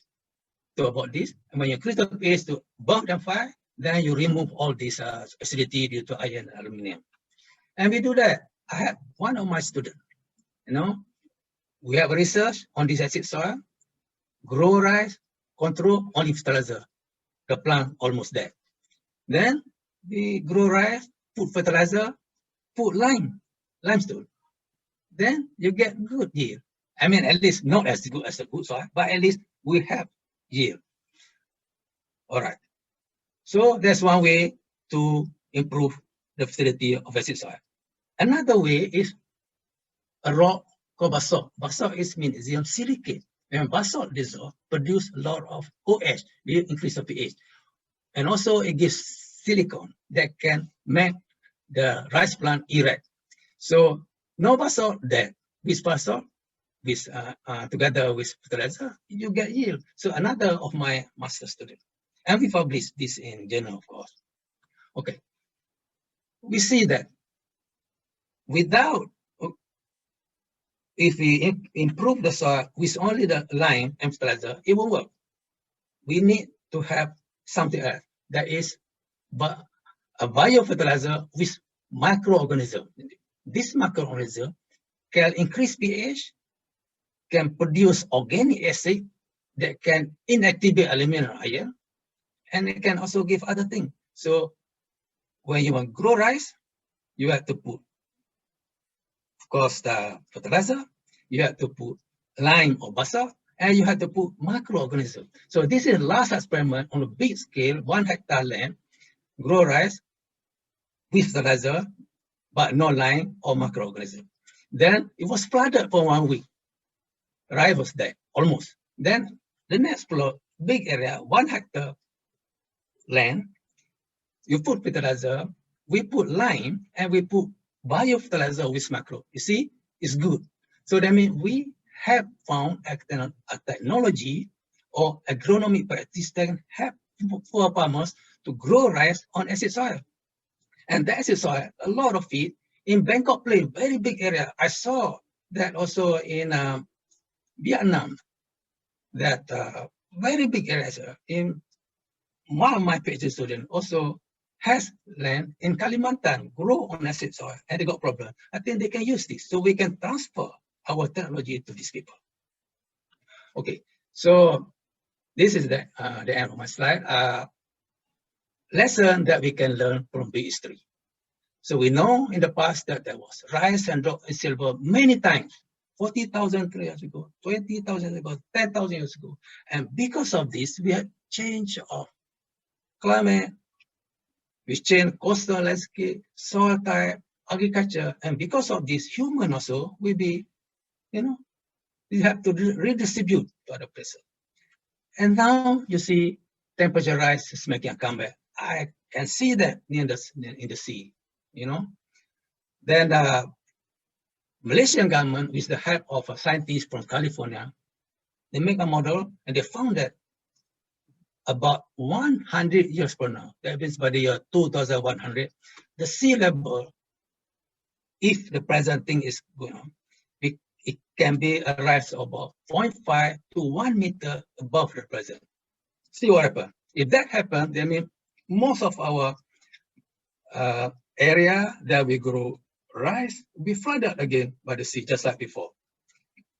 to about this. And when you increase the pH to above than 5, then you remove all this acidity due to iron and aluminum. And we do that. I have one of my students, we have research on this acid soil, grow rice, control only fertilizer. The plant almost dead. Then we grow rice, put fertilizer, put limestone. Then you get good yield. At least not as good as the good soil, but at least we have yield. All right. So that's one way to improve the fertility of acid soil. Another way is a rock called basalt. Basalt is magnesium silicate. When basalt dissolve, produce a lot of OH, will increase the pH. And also it gives silicon that can make the rice plant erect. So no basalt, that with basalt, with together with fertilizer, you get yield. So another of my master student, and we published this in journal, of course. Okay, we see that if we improve the soil with only the lime and fertilizer, it won't work. We need to have something else, that is a bio-fertilizer with microorganism. This microorganism can increase pH, can produce organic acid that can inactivate aluminum and iron, and it can also give other things. So when you want to grow rice, you have to put, of course, the fertilizer, you have to put lime or basalt, and you have to put microorganisms. So this is the last experiment on a big scale, 1 hectare land, grow rice with fertilizer, but no lime or microorganism. Then it was flooded for 1 week. Rice was dead, almost. Then the next plot, big area, 1 hectare land, you put fertilizer, we put lime, and we put bio-fertilizer with macro. You see, it's good. So that means we have found a technology or agronomic practice that can help for farmers to grow rice on acid soil. And the acid soil, a lot of it in Bangkok Plain, very big area. I saw that also in Vietnam, that very big areas. In one of my PhD students also has land in Kalimantan, grow on acid soil, and they got problem. I think they can use this, so we can transfer our technology to these people. Okay, so this is the end of my slide. Lesson that we can learn from big history. So we know in the past that there was rice and silver many times, 40,000 years ago, 20,000 years ago, 10,000 years ago. And because of this, we had change of climate, we change coastal landscape, soil type, agriculture. And because of this, human also will be, we have to redistribute to other places. And now you see temperature rise is making a comeback. I can see that in the sea, Then the Malaysian government, with the help of a scientist from California, they make a model and they found that about 100 years from now, that means by the year 2100, the sea level, if the present thing is going on, it can be a rise of about 0.5 to 1 meter above the present. See what happens. If that happens, then most of our area that we grow rice will be flooded again by the sea, just like before.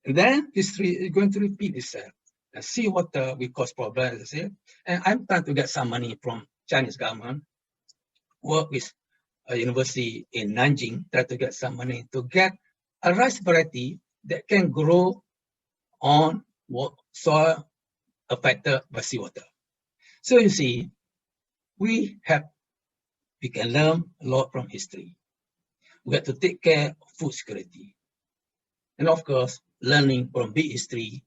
And then history is going to repeat itself. And sea water will cause problems here. And I'm trying to get some money from Chinese government, work with a university in Nanjing, try to get some money to get a rice variety that can grow on soil affected by seawater. So you see, we can learn a lot from history. We have to take care of food security. And of course, learning from big history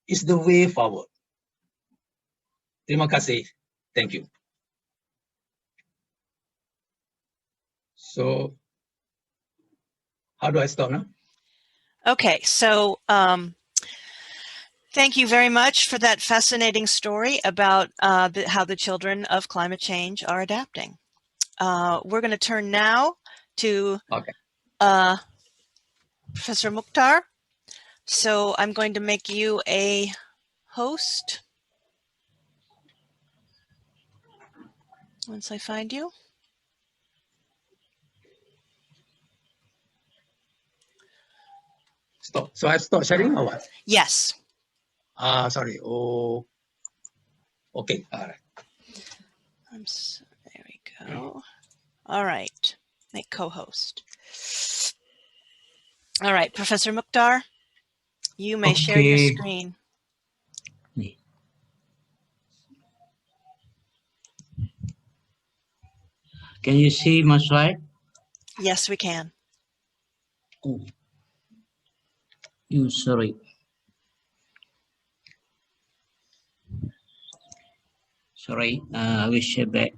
is the way forward. Terima kasih. Thank you. So, how do I start now? Okay, so thank you very much for that fascinating story about how the children of climate change are adapting. We're going to turn now to Professor Mukhtar. So I'm going to make you a host. Once I find you. Stop. So I start sharing or what? Yes. Sorry. Oh, okay. All right. There we go. All right. Make co-host. All right, Professor Mukhtar, you may share your screen. Can you see my slide? Yes, we can. Oh, sorry. Sorry, I will share back.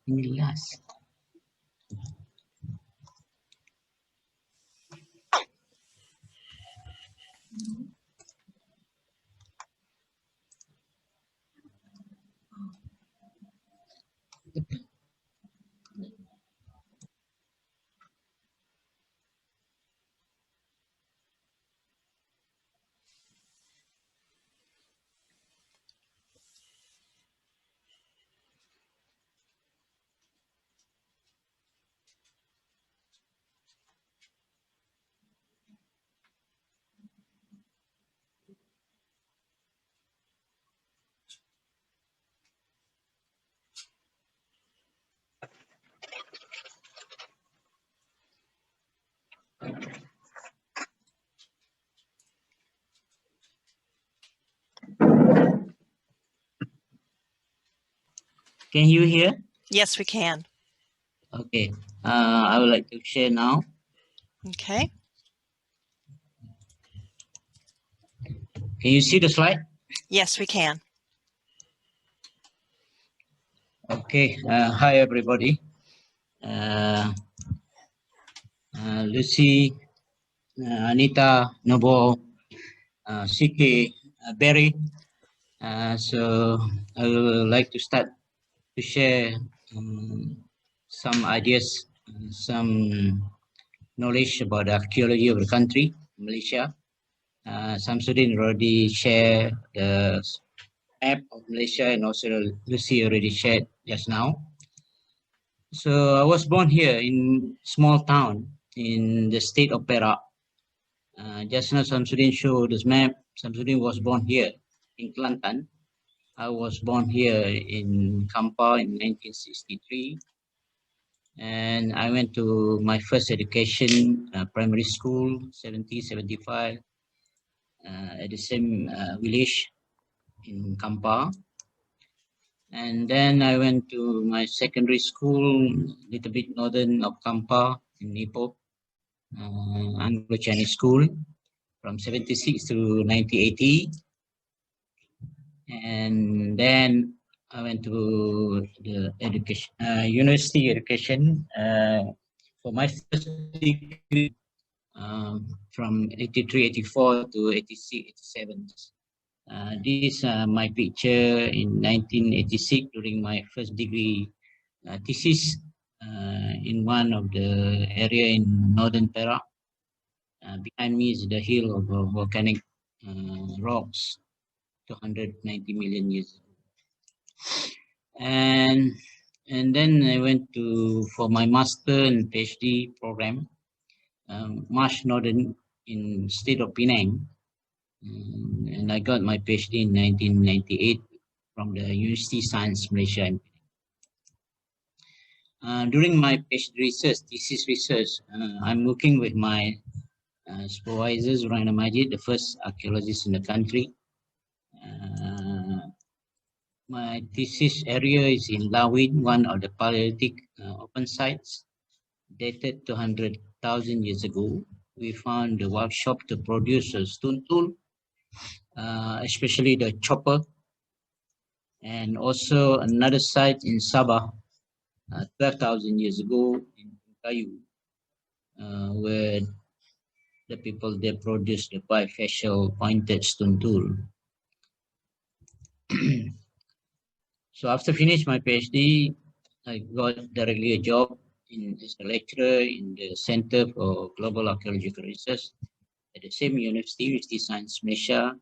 Last. Can you hear? Yes, we can. Okay, I would like to share now. Okay. Can you see the slide? Yes, we can. Okay, hi everybody. Lucy, Anita, Nobo, CK, Barry. So I would like to start to share some ideas, some knowledge about the archaeology of the country, Malaysia. Samsudin already shared the map of Malaysia, and also Lucy already shared just now. So I was born here in small town in the state of Perak. Just now Samsudin showed this map. Samsudin was born here in Kelantan. I was born here in Kampar in 1963. And I went to my first education, primary school, 75, at the same village in Kampar. And then I went to my secondary school, a little bit northern of Kampar in Ipoh, Anglo-Chinese school from 76 to 1980. And then I went to the education, university education for my first degree from 83, 84 to 86, 87. This is my picture in 1986 during my first degree thesis in one of the area in northern Perak. Behind me is the hill of volcanic rocks, 290 million years ago. And then I went for my master and PhD program, Marsh Northern in state of Penang. And I got my PhD in 1998 from the University of Science Malaysia. During my PhD thesis research, I'm working with my supervisors, Rana Majid, the first archaeologist in the country. My thesis area is in Lawin, one of the Paleolithic open sites, dated 200,000 years ago. We found the workshop to produce a stone tool, especially the chopper, and also another site in Sabah, 12,000 years ago in Kayu, where the people there produced the bifacial pointed stone tool. So after finish my PhD, I got directly a job as a lecturer in the Center for Global Archaeological Research at the same university, University of Science Malaysia.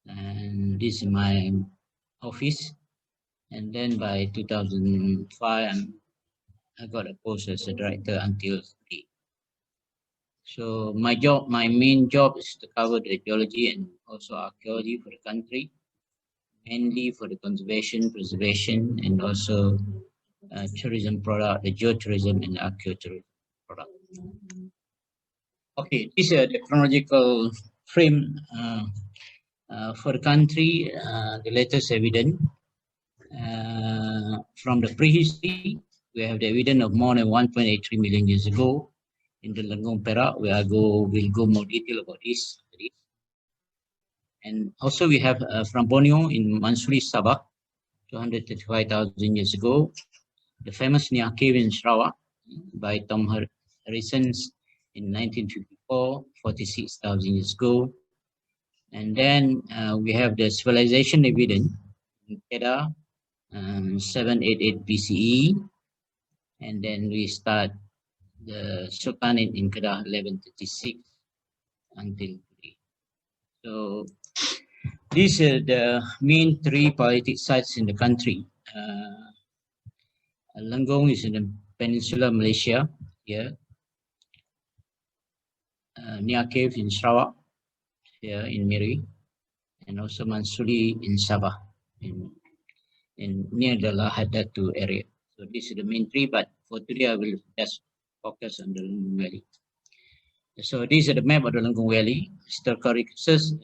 And this is my office. And then by 2005, I got a post as a director until today. So my main job is to cover the geology and also archaeology for the country, mainly for the conservation, preservation, and also tourism product, the geotourism and archaeotourism product. Okay, this is the chronological frame for the country, the latest evidence. From the prehistory, we have the evidence of more than 1.83 million years ago in the Lenggong Perak. We'll go more detail about this. And also we have from Borneo in Mansuri, Sabah, 235,000 years ago. The famous Nia Cave in Sarawak by Tom Harrison in 1954, 46,000 years ago. And then we have the civilization evidence in Kedah, 788 BCE. And then we start the Sultanate in Kedah, 1136 until today. So these are the main three Paleolithic sites in the country. Lenggong is in the Peninsula Malaysia here. Nia Cave in Sarawak here in Miri, and also Mansuri in Sabah in near the Lahadatu area. So this is the main three, but for today I will just focus on the Lenggong Valley. So this is the map of the Lenggong Valley. Historical research.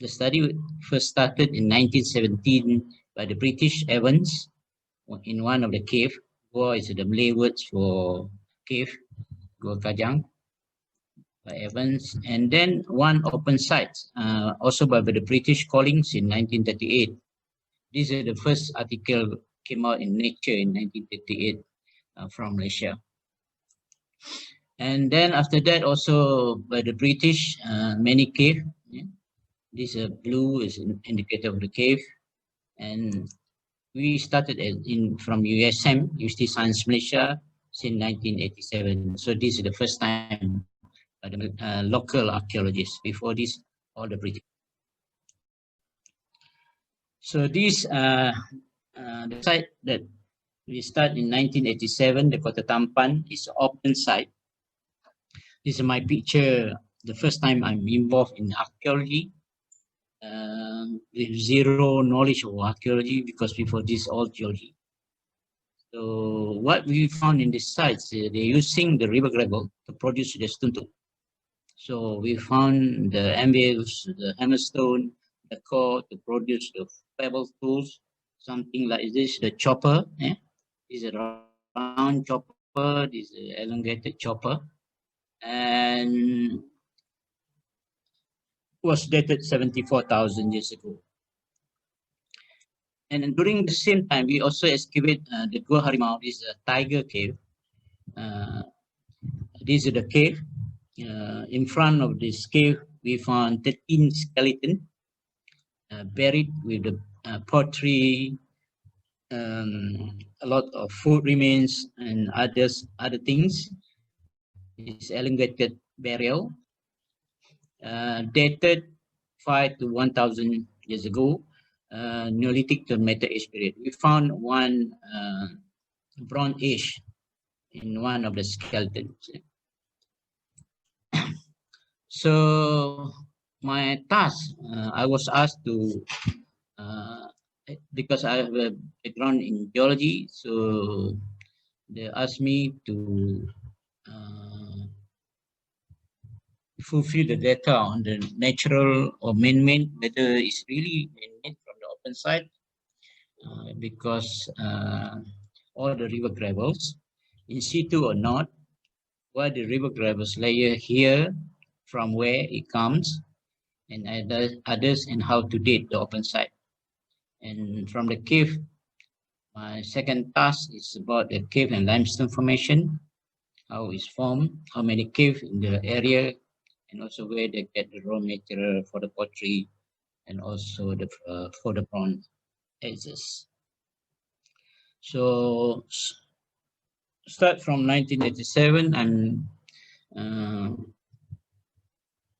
The study first started in 1917 by the British Evans in one of the cave. Gua is the Malay words for cave, Gua Kajang, by Evans. And then one open site, also by the British Collings in 1938. This is the first article came out in Nature in 1938 from Malaysia. And then after that, also by the British, many cave. Yeah. This blue is an indicator of the cave. And we started from USM, University of Science Malaysia, since 1987. So this is the first time by the local archaeologists. Before this, all the British. So this, the site that we start in 1987, the Kota Tampan, is an open site. This is my picture, the first time I'm involved in archaeology. With zero knowledge of archaeology, because before this all geology. So what we found in these sites, they're using the river gravel to produce the stone tool. So we found the anvils, the hammerstone, the core to produce the pebble tools, something like this, the chopper. This is a round chopper, this is an elongated chopper, and was dated 74,000 years ago. And during the same time, we also excavate the Gua Harimau. This is a tiger cave. This is the cave. In front of this cave, we found 13 skeletons buried with the pottery, a lot of food remains, and other things. It's elongated burial. dated 5 to 1,000 years ago, Neolithic to Metal Age period. We found one Bronze Age in one of the skeletons. So my task, I was asked to, because I have a background in geology, so they asked me to fulfill the data on the natural or man-made, whether it's really man-made from the open side, because all the river gravels, in situ or not, what the river gravels layer here, from where it comes, and others, and how to date the open side. And from the cave, my second task is about the cave and limestone formation, how it's formed, how many caves in the area, and also where they get the raw material for the pottery, and also the for the bronze edges. So start from 1987, I'm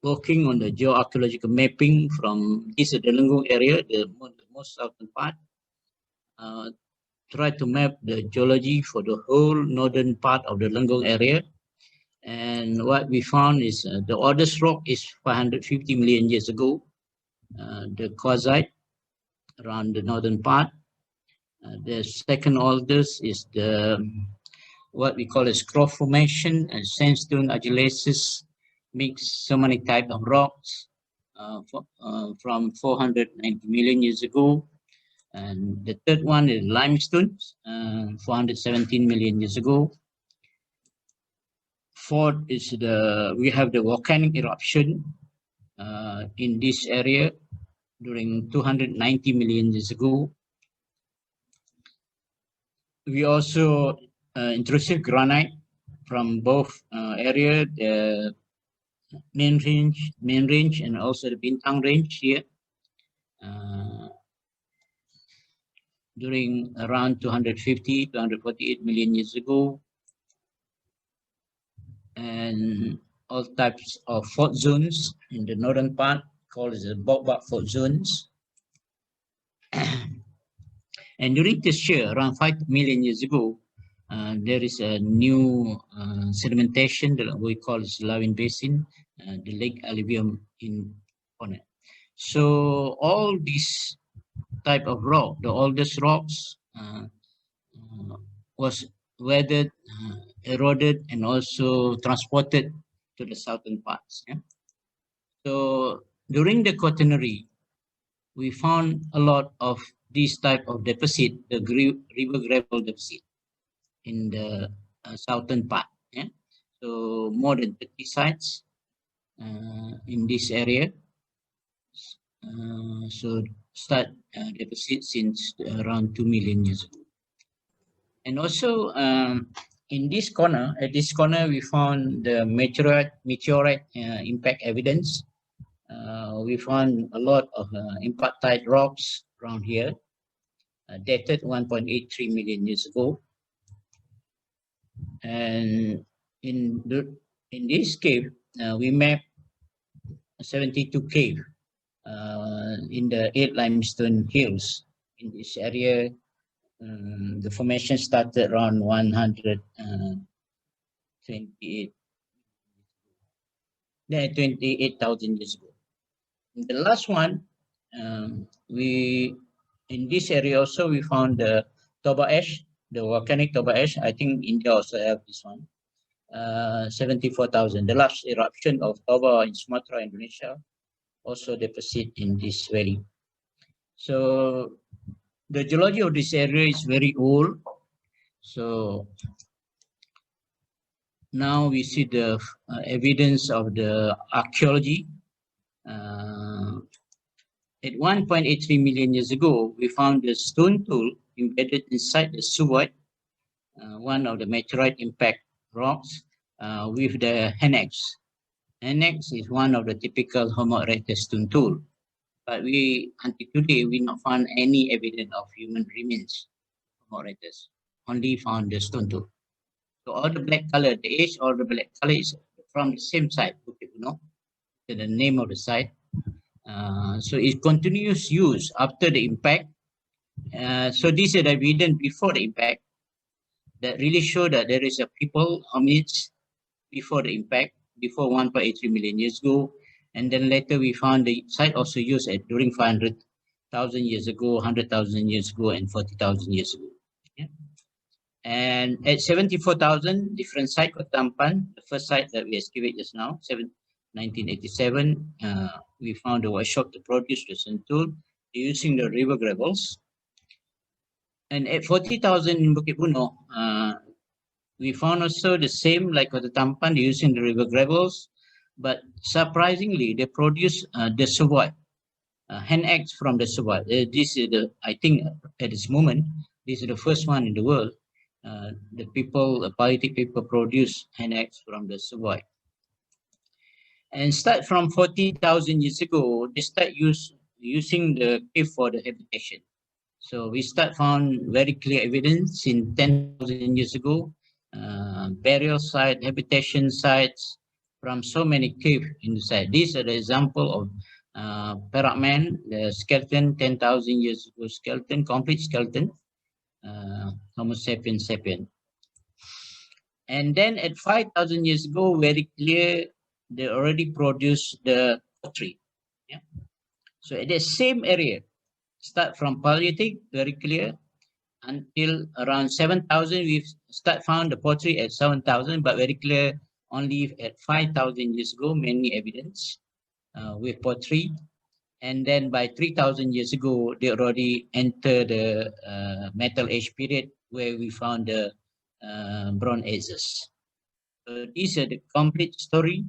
working on the geoarchaeological mapping from this the Lenggong area, the most southern part. Try to map the geology for the whole northern part of the Lenggong area. And what we found is the oldest rock is 550 million years ago. The quartzite around the northern part. The second oldest is the what we call a scroll formation and sandstone argillaceous mix so many types of rocks from 490 million years ago. And the third one is limestone, 417 million years ago. Fourth is we have the volcanic eruption in this area during 290 million years ago. We also intrusive granite from both area, the main range, and also the Bintang range here. During around 250 to 148 million years ago, and all types of fault zones in the northern part called the Bog-Bak fault zones. And during this year, around 5 million years ago, there is a new sedimentation that we call the Lawin Basin, the lake alluvium on it. So all these type of rock, the oldest rocks, was weathered, eroded, and also transported to the southern parts. Yeah? So during the Quaternary, we found a lot of this type of deposit, the river gravel deposit in the southern part. Yeah? So more than 30 sites in this area. So start deposit since around 2 million years ago. And also in this corner, at this corner, we found the meteorite impact evidence. We found a lot of impactite rocks around here, dated 1.83 million years ago. And in this cave, we mapped 72 cave in the 8 limestone hills in this area. The formation started around 28,000 years ago. In the last one, in this area also we found the Toba ash, the volcanic Toba ash. I think India also have this one. 74,000. The last eruption of Toba in Sumatra, Indonesia, also deposit in this valley. So the geology of this area is very old. So now we see the evidence of the archaeology. At 1.83 million years ago, we found the stone tool embedded inside the suet, one of the meteorite impact rocks, with the henex. Henex is one of the typical Homo erectus stone tool. But until today, we not found any evidence of human remains, Homo erectus. Only found the stone tool. So all the black color, the edge, all the black color is from the same side, the after the name of the site. So it continues use after the impact. So this is the evidence before the impact that really show that there is a people hominids before the impact, before 1.83 million years ago. And then later we found the site also used at during 500,000 years ago, 100,000 years ago, and 40,000 years ago. Yeah. And at 74,000, different site of Tampan, the first site that we excavated just now, 1987, we found a workshop to produce the sentul using the river gravels. And at 40,000 in Bukit Puno, we found also the same like the Tampan using the river gravels, but surprisingly, they produce the savoy, hand eggs from the savoy. This is the, I think at this moment, this is the first one in the world. The Paleolithic people produce hand eggs from the savoy. And start from 40,000 years ago, they start using the cave for the habitation. So we found very clear evidence in 10,000 years ago, burial site, habitation sites from so many caves inside. These are the example of Perak Man, the skeleton, 10,000 years ago skeleton, complete skeleton, Homo sapiens sapien. And then at 5,000 years ago, very clear, they already produced the pottery. Yeah? So at the same area, start from Paleolithic, very clear, until around 7,000, we've found the pottery at 7,000, but very clear only at 5,000 years ago, many evidence with pottery. And then by 3,000 years ago, they already entered the Metal Age period where we found the Bronze Ages. So these are the complete story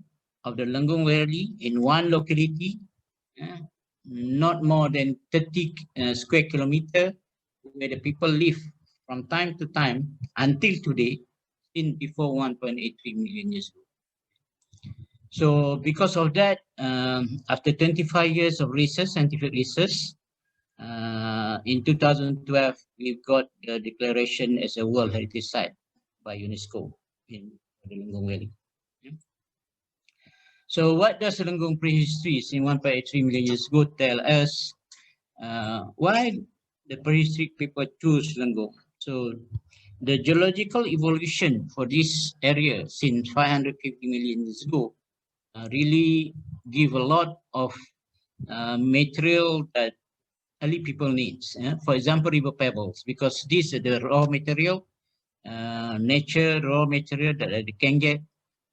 of the Lenggong Valley in one locality, not more than 30 square kilometer, where the people live from time to time until today, in before 1.83 million years ago. So because of that, after 25 years of research, scientific research, in 2012, we got the declaration as a World Heritage Site by UNESCO in the Lenggong Valley. So what does the Lenggong prehistory in 1.83 million years ago tell us? Why the prehistoric people choose Lenggong? So the geological evolution for this area since 550 million years ago really give a lot of material that early people needs. For example, river pebbles, because these are the raw material, nature raw material that they can get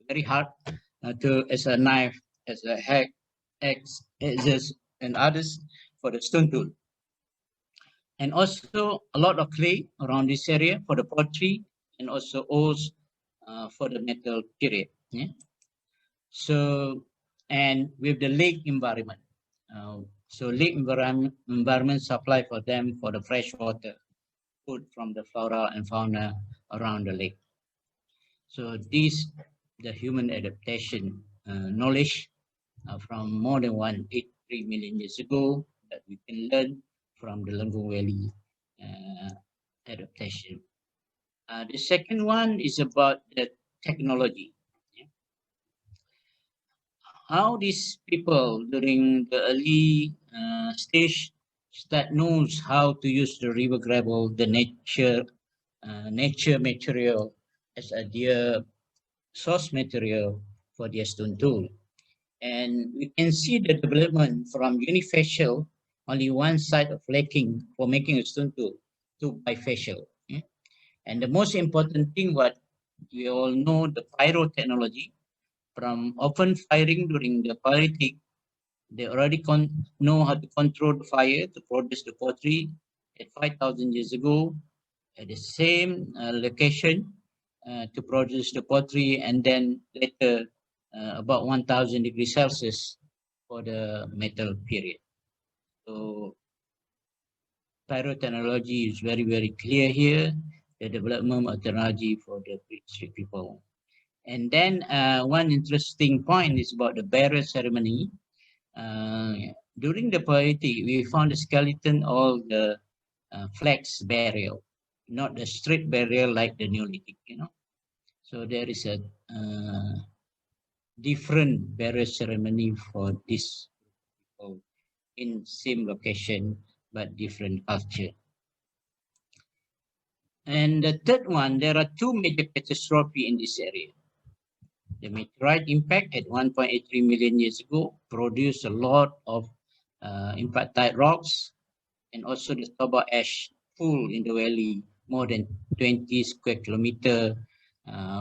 very hard as a knife, as a hack, axe, scissors, and others for the stone tool. And also a lot of clay around this area for the pottery, and also ores for the metal period. Yeah? So, and with the lake environment. So lake environment supply for them for the fresh water, food from the flora and fauna around the lake. So this, the human adaptation knowledge from more than 183 million years ago that we can learn from the Lenggong Valley adaptation. The second one is about the technology. How these people during the early stage knows how to use the river gravel, the nature material as a their source material for their stone tool. And we can see the development from unifacial, only one side of flaking for making a stone tool, to bifacial. Yeah? And the most important thing, what we all know, the pyrotechnology, from open firing during the Paleolithic, they already know how to control the fire to produce the pottery at 5,000 years ago at the same location to produce the pottery, and then later about 1,000 degrees Celsius for the metal period. So pyrotechnology is very, very clear here, the development of technology for the prehistoric people. And then one interesting point is about the burial ceremony. During the Paleolithic, we found the skeleton all the flex burial, not the straight burial like the Neolithic, you know. So there is a different burial ceremony for this people in same location but different culture. And the third one, there are two major catastrophes in this area. The meteorite impact at 1.83 million years ago produced a lot of impactite rocks, and also the Toba ash pool in the valley, more than 20 square kilometer,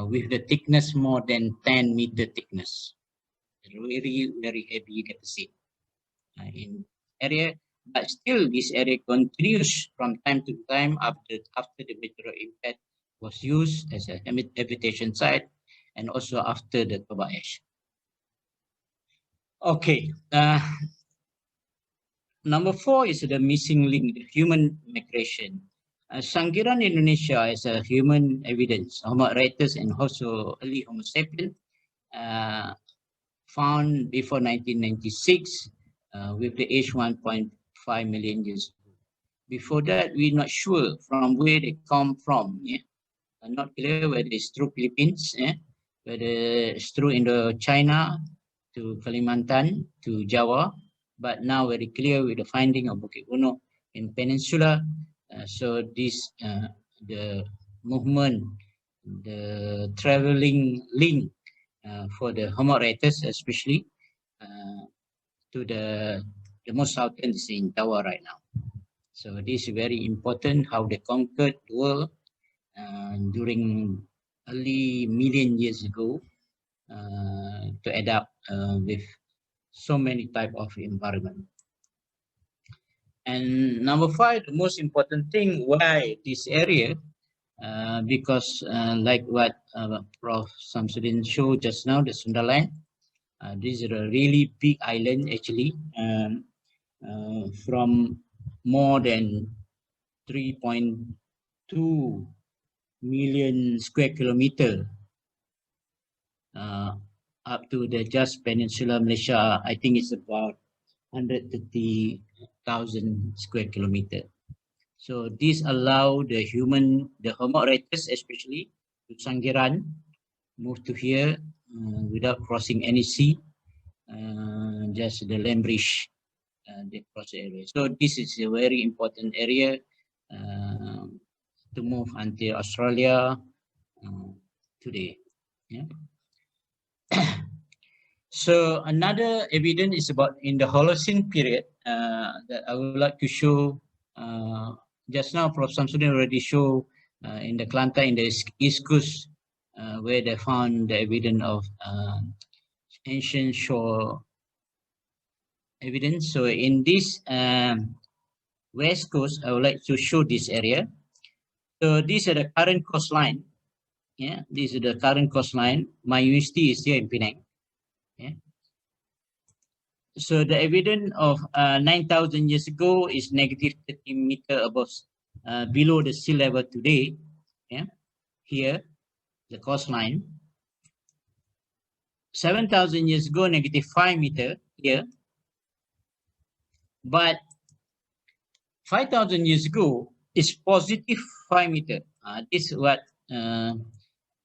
with the thickness more than 10-meter thickness. Very, very heavy deposit in area, but still this area continues from time to time after the meteor impact was used as a habitation site, and also after the Toba ash. Okay, number 4 is the missing link, the human migration. Sangiran Indonesia is a human evidence, Homo erectus and also early Homo sapien, found before 1996 with the age 1.5 million years ago. Before that, we're not sure from where they come from. Yeah? Not clear whether it's through Philippines, whether it's through Indochina to Kalimantan to Java, but now very clear with the finding of Bukit Uno in Peninsula. So this, the movement, the traveling link for the Homo erectus especially to the most southern is in Java right now. So this is very important, how they conquered the world during early million years ago to adapt with so many type of environment. And number 5, the most important thing, why this area, because like what Prof. Samsudin showed just now, the Sundaland, this is a really big island actually, from more than 3.2 million square kilometer up to the just Peninsula Malaysia. I think it's about 130,000 square kilometer. So this allow the Homo erectus especially, to Sangiran, move to here without crossing any sea, just the land bridge, they cross the area. So this is a very important area to move until Australia today. Yeah. So another evidence is about in the Holocene period that I would like to show. Just now, Prof. Samsudin already showed in the Kelantan in the East Coast, where they found the evidence of ancient shore evidence. So in this West Coast, I would like to show this area. So these are the current coastline. Yeah, this is the current coastline. My university is here in Penang. Yeah. So the evidence of 9,000 years ago is negative 30 meter above, below the sea level today. Yeah, here, the coastline. 7,000 years ago, negative 5 meter here. But 5,000 years ago is positive 5 meter. This is what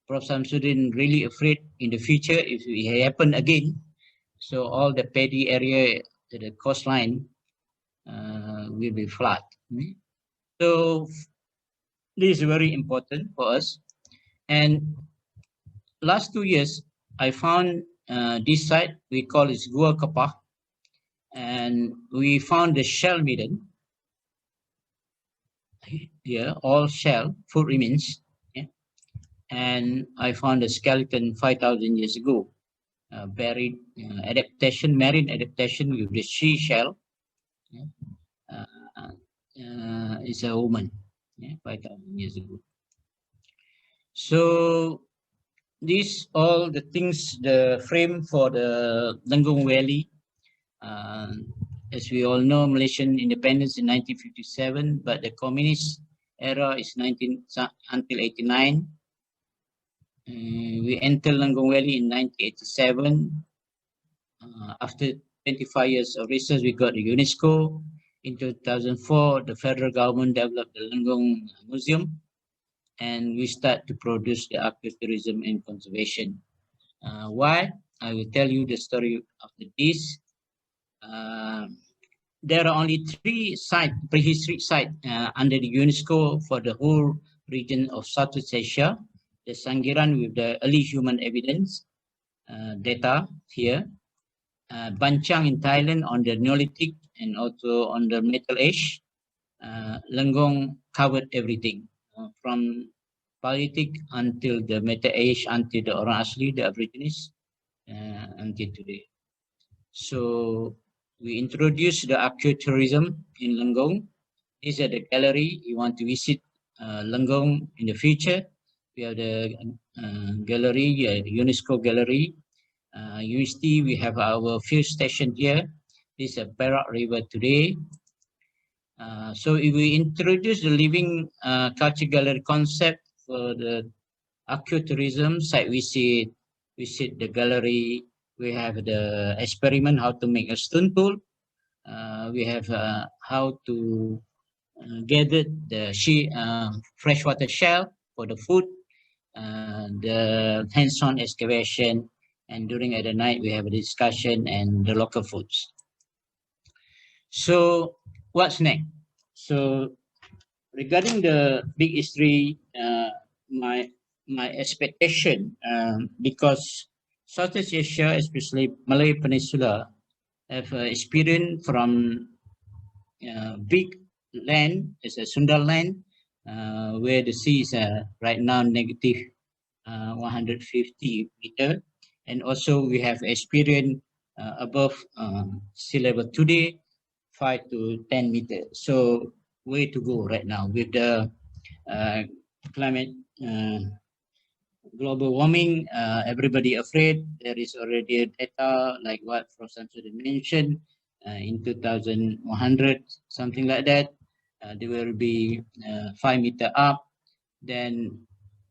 Prof. Samsudin really afraid in the future if it happen again. So all the paddy area, the coastline will be flat. So this is very important for us. And last 2 years, I found this site, we call it Gua Kapah, and we found the shell maiden. Here, all shell, food remains. Yeah? And I found a skeleton 5,000 years ago, buried adaptation, marine adaptation with the seashell. Yeah? Is a woman, yeah, 5,000 years ago. So these all the things, the frame for the Lenggong Valley. As we all know, Malaysian independence in 1957, but the communist era is until 89. We entered Lenggong Valley in 1987. After 25 years of research, we got the UNESCO. In 2004, the federal government developed the Lenggong Museum, and we start to produce the ecotourism and conservation. Why? I will tell you the story after this. There are only 3 prehistoric sites under the UNESCO for the whole region of Southeast Asia. The Sangiran with the early human evidence data here. Bancang in Thailand on the Neolithic and also on the Metal Age. Lenggong covered everything from Paleolithic until the Metal Age, until the Orang Asli, the Aborigines, until today. So we introduced the ecotourism in Lenggong. This is the gallery. You want to visit Lenggong in the future. We have the gallery, UNESCO gallery. UST, we have our field station here. This is a Perak River today. So if we introduce the living culture gallery concept for the ecotourism site visit the gallery. We have the experiment how to make a stone tool. We have how to gather the freshwater shell for the food, the hands-on excavation, and during at the night we have a discussion and the local foods. So what's next? So regarding the big history, my expectation, because Southeast Asia, especially Malay Peninsula, have experience from big land, as a Sunda land, where the sea is right now negative 150 meter, and also we have experience above sea level today, 5 to 10 meters. So way to go right now with the climate global warming. Everybody afraid. There is already a data like what Professor mentioned in 2100, something like that. There will be 5 meter up. Then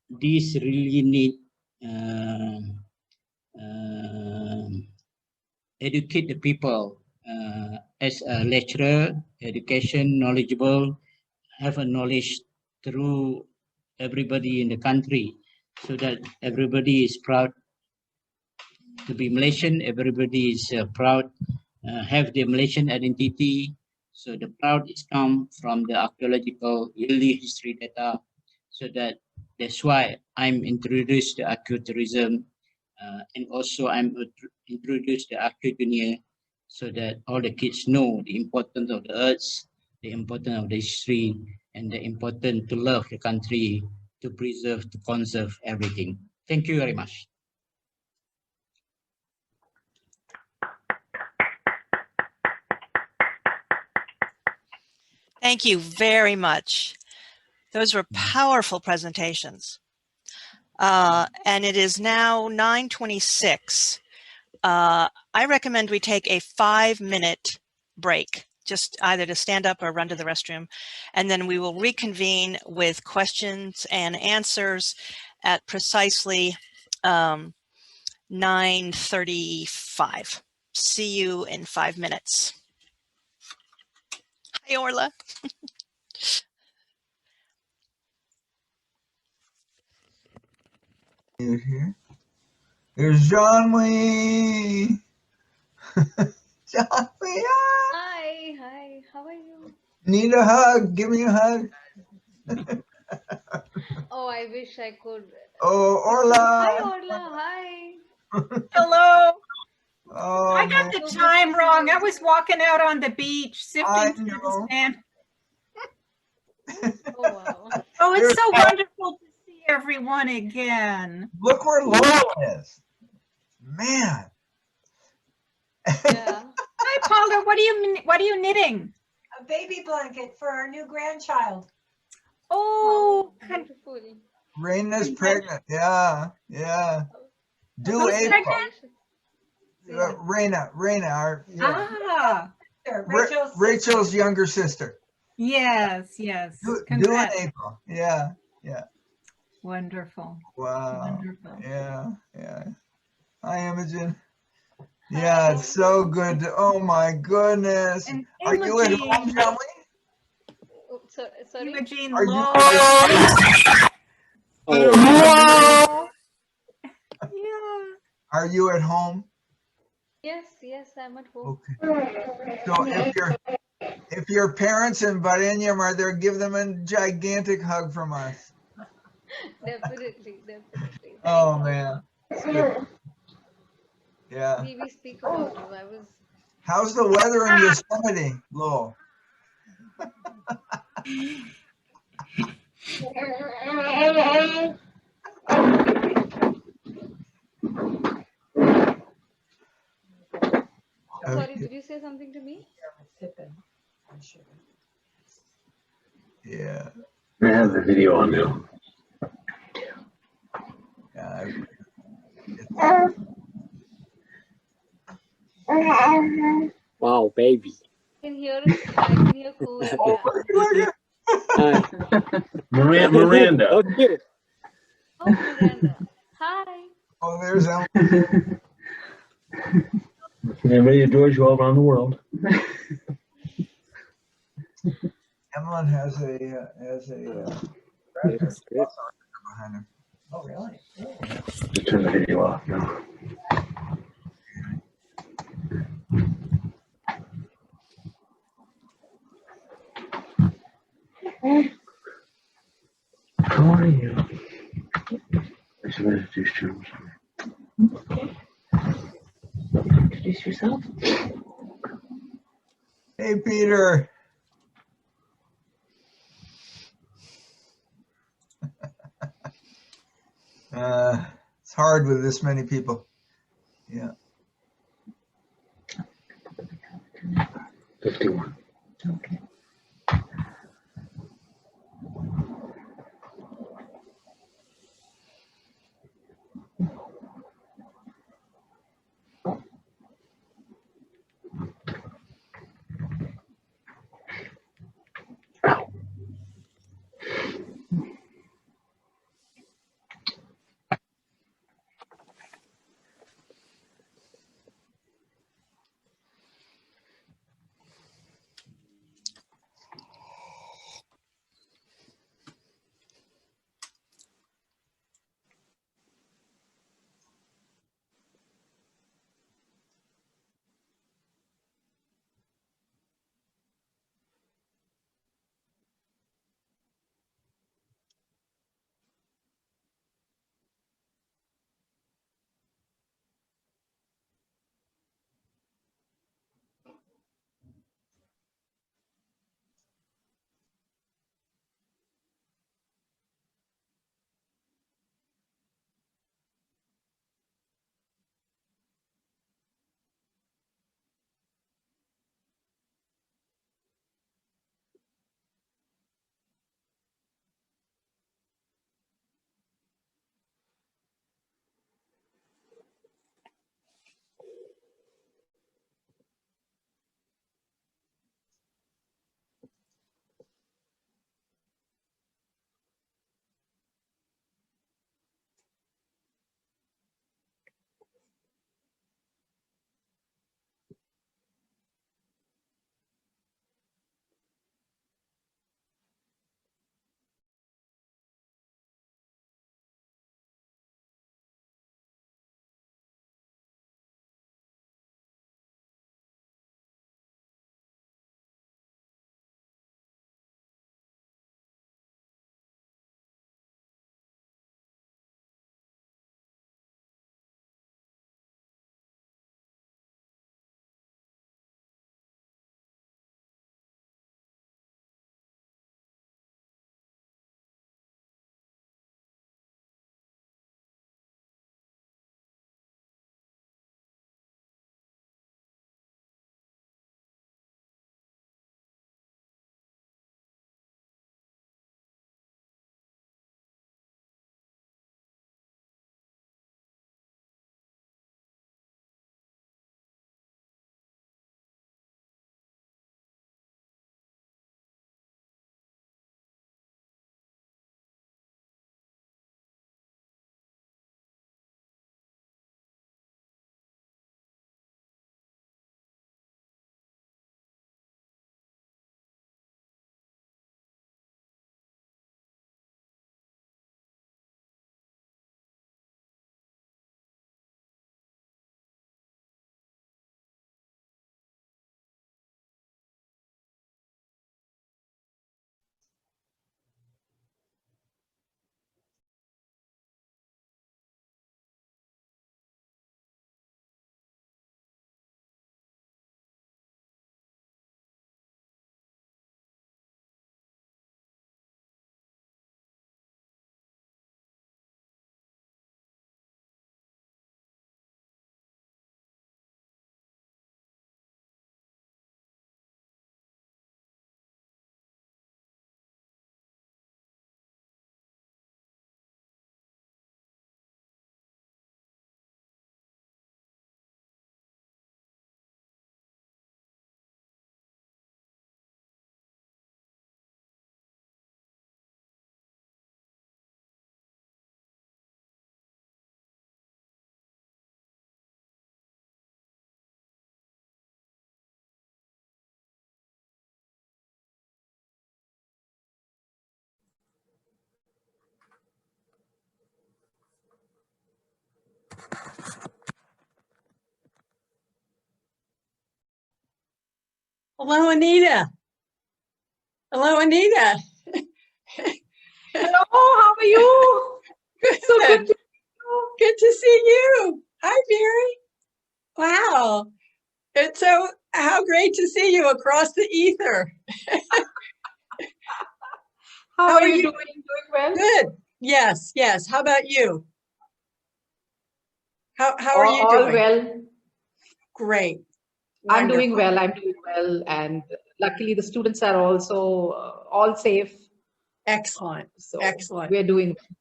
these really need educate the people as a lecturer, education, knowledgeable, have a knowledge through everybody in the country, so that everybody is proud to be Malaysian, everybody is proud, have the Malaysian identity. So the proud is come from the archaeological yearly history data, so that's why I'm introduced the ecotourism, and also I'm introduced the ecodunia, so that all the kids know the importance of the earth, the importance of the history, and the importance to love the country, to preserve, to conserve everything. Thank you very much. Thank you very much. Those were powerful presentations. And it is now 9:26. I recommend we take a 5-minute break, just either to stand up or run to the restroom, and then we will reconvene with questions and answers at precisely 9:35. See you in 5 minutes. Hi, Orla. Here's John Wee. John Wee. Hi, how are you? Need a hug? Give me a hug. Oh, I wish I could. Oh, Orla. Hi, Orla. Hi. Hello. Oh, I got the time wrong. I was walking out on the beach, sifting through the sand. Oh, wow. Oh, it's so wonderful to see everyone again. Look where Laurel is. Man. Yeah. Hi, Paula. What are you knitting? A baby blanket for our new grandchild. Oh, beautiful. Raina's pregnant. Yeah. Due April. Raina. Our, Rachel's younger sister. Yes. Due in April. Yeah. Wonderful. Wow. Wonderful. Yeah. Hi, Imogen. Yeah, it's so good. Oh my goodness. And are you at home, John Wee? Oh, sorry. Imogene, Are you? Oh. Are you at home? Yes, yes, I'm at home. Okay. So if your parents in Barenyam are there, give them a gigantic hug from us. Definitely, definitely. Oh Thank you. man. That's good. Yeah. We speak about you. I was. How's the weather in Yosemite, Lowell? Sorry, did you say something to me? Yeah. I have the video on now. Wow, baby. I can hear cooing. Yeah. Hi. Miranda. Oh, cute. Oh, Miranda. Hi. Oh, there's Ellen. Everybody adores you all around the world. Emlyn has a That's good. behind him. Oh, really? Just turn the video off now. How are you? I should introduce you. Introduce yourself. Hey, Peter. It's hard with this many people. Yeah. 51. Okay. Hello, Anita. Hello, Anita. Hello, how are you? So good to Good to see you. Hi, Mary. Wow. It's so how great to see you across the ether. How are you doing? Doing well? Good. Yes, yes. How about you? How are you All doing? well. Great. I'm doing Wonderful. well. I'm doing well. And luckily, the students are also all safe. Excellent. So Excellent. we're doing well.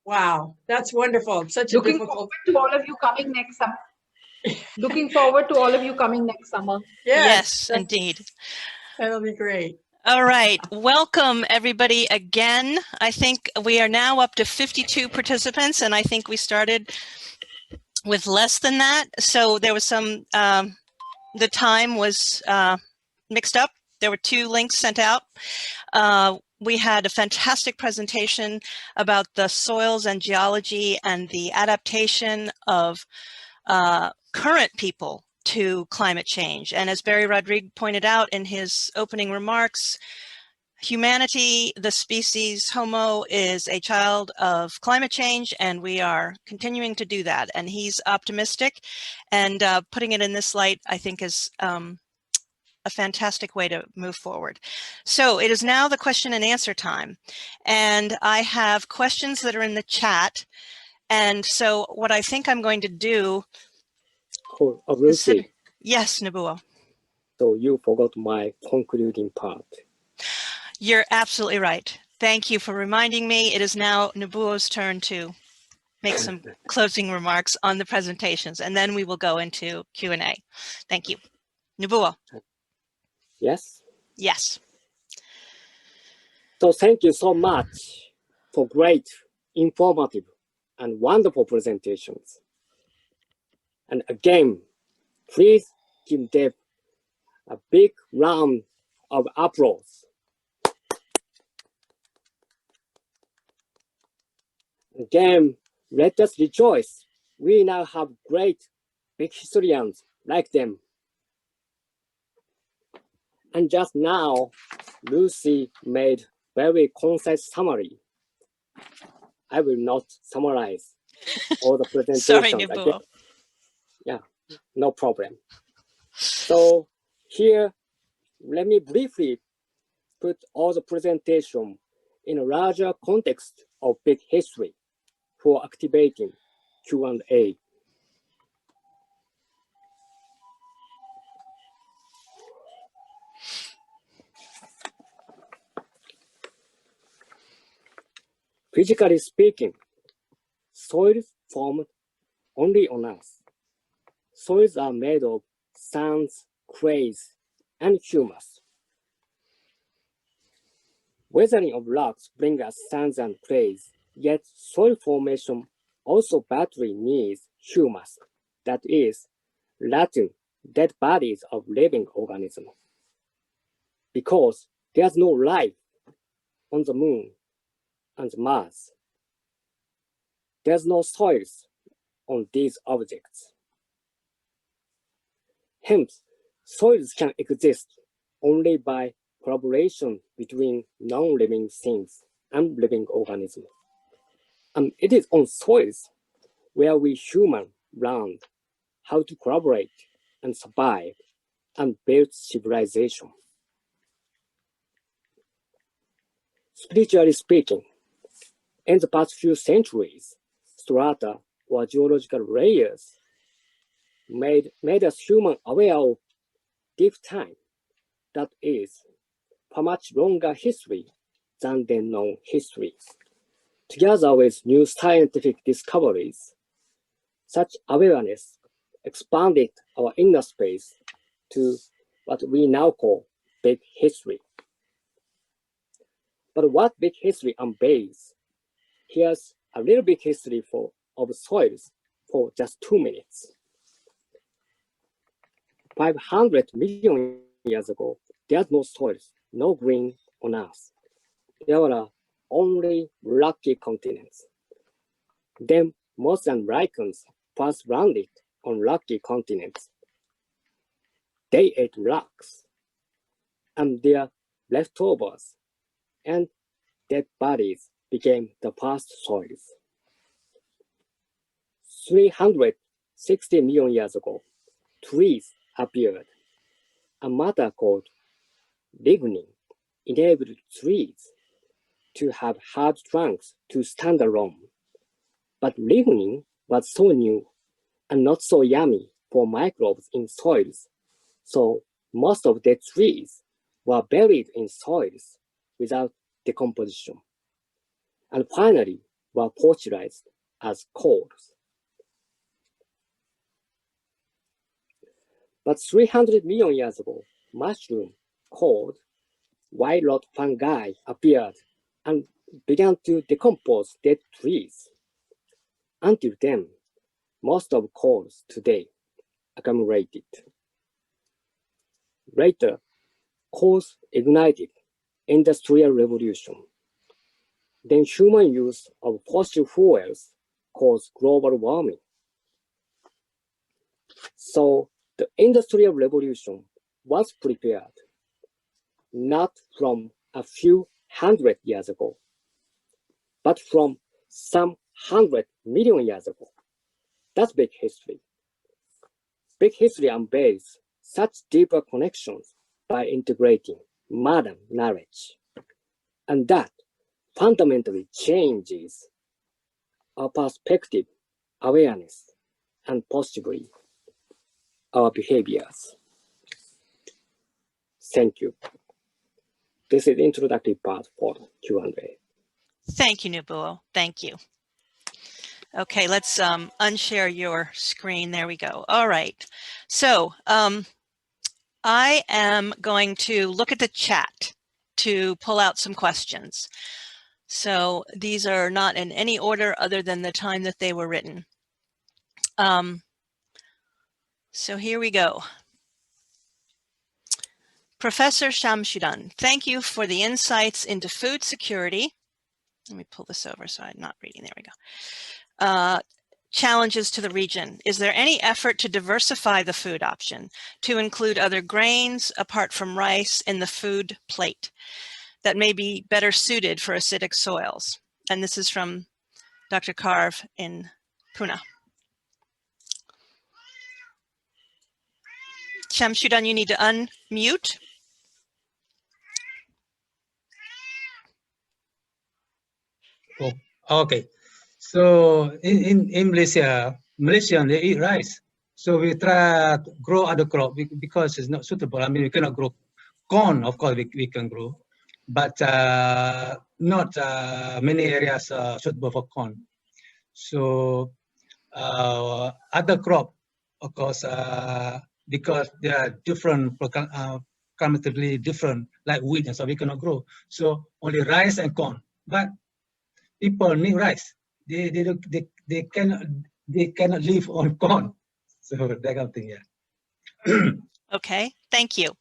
Wow, that's wonderful. It's such Looking a difficult. forward to all of you coming next summer. Looking forward to all of you coming next summer. Yes, indeed. That'll be great. All right. Welcome, everybody, again. I think we are now up to 52 participants, and I think we started with less than that. So there was some, the time was mixed up. There were 2 links sent out. We had a fantastic presentation about the soils and geology and the adaptation of current people to climate change. And as Barry Rodriguez pointed out in his opening remarks, humanity, the species Homo, is a child of climate change, and we are continuing to do that. And he's optimistic, and putting it in this light, I think, is a fantastic way to move forward. So it is now the question and answer time. And I have questions that are in the chat. And so what I think I'm going to do is yes, Nabuo. So you forgot my concluding part. You're absolutely right. Thank you for reminding me. It is now Nabuo's turn to make some closing remarks on the presentations, and then we will go into Q&A. Thank you. Nabuo. Yes? Yes. So thank you so much for great, informative, and wonderful presentations. And again, please give them a big round of applause. Again, let us rejoice. We now have great big historians like them. And just now, Lucy made very concise summary. I will not summarize all the presentations. Sorry, Nabuo. Yeah, no problem. So here, let me briefly put all the presentation in a larger context of big history for activating Q&A. Physically speaking, soils formed only on Earth. Soils are made of sands, clays, and humus. Weathering of rocks brings us sands and clays, yet soil formation also badly needs humus, that is, Latin, dead bodies of living organisms. Because there's no life on the moon and Mars. There's no soils on these objects. Hence, soils can exist only by collaboration between non-living things and living organisms. And it is on soils where we humans learn how to collaborate and survive and build civilization. Spiritually speaking, in the past few centuries, strata or geological layers made us human aware of deep time, that is, for much longer history than the known histories. Together with new scientific discoveries, such awareness expanded our inner space to what we now call big history. But what big history unveils? Here's a little big history of soils for just 2 minutes. 500 million years ago, there's no soils, no green on Earth. There were only rocky continents. Then moss and lichens first landed on rocky continents. they ate rocks and their leftovers, and dead bodies became the first soils. 360 million years ago, trees appeared. A matter called lignin enabled trees to have hard trunks to stand alone. But lignin was so new and not so yummy for microbes in soils, so most of the trees were buried in soils without decomposition, and finally were fossilized as coals. But 300 million years ago, mushroom called white rot fungi appeared and began to decompose dead trees. Until then, most of coals today accumulated. Later, coals ignited industrial revolution. Then human use of fossil fuels caused global warming. So the industrial revolution was prepared not from a few hundred years ago, but from some 100 million years ago. That's big history. Big history unveils such deeper connections by integrating modern knowledge. And that fundamentally changes our perspective, awareness, and possibly our behaviors. Thank you. This is the introductory part for Q&A. Thank you, Nobuo. Thank you. Okay, let's unshare your screen. There we go. All right. So I am going to look at the chat to pull out some questions. So these are not in any order other than the time that they were written. So here we go. Professor Shamshudan, thank you for the insights into food security. Let me pull this over so I'm not reading. There we go. Challenges to the region. Is there any effort to diversify the food option to include other grains apart from rice in the food plate that may be better suited for acidic soils? And this is from Dr. Karv in Pune. Shamshudan, you need to unmute. Oh, okay. So in Malaysia, Malaysian, they eat rice. So we try to grow other crop because it's not suitable. I mean, we cannot grow corn, of course, we can grow, but not many areas are suitable for corn. So other crop, of course, because they are different, climatically different, like wheat and so we cannot grow. So only rice and corn. But people need rice. They cannot live on corn. So that kind of thing, yeah. Okay, thank you.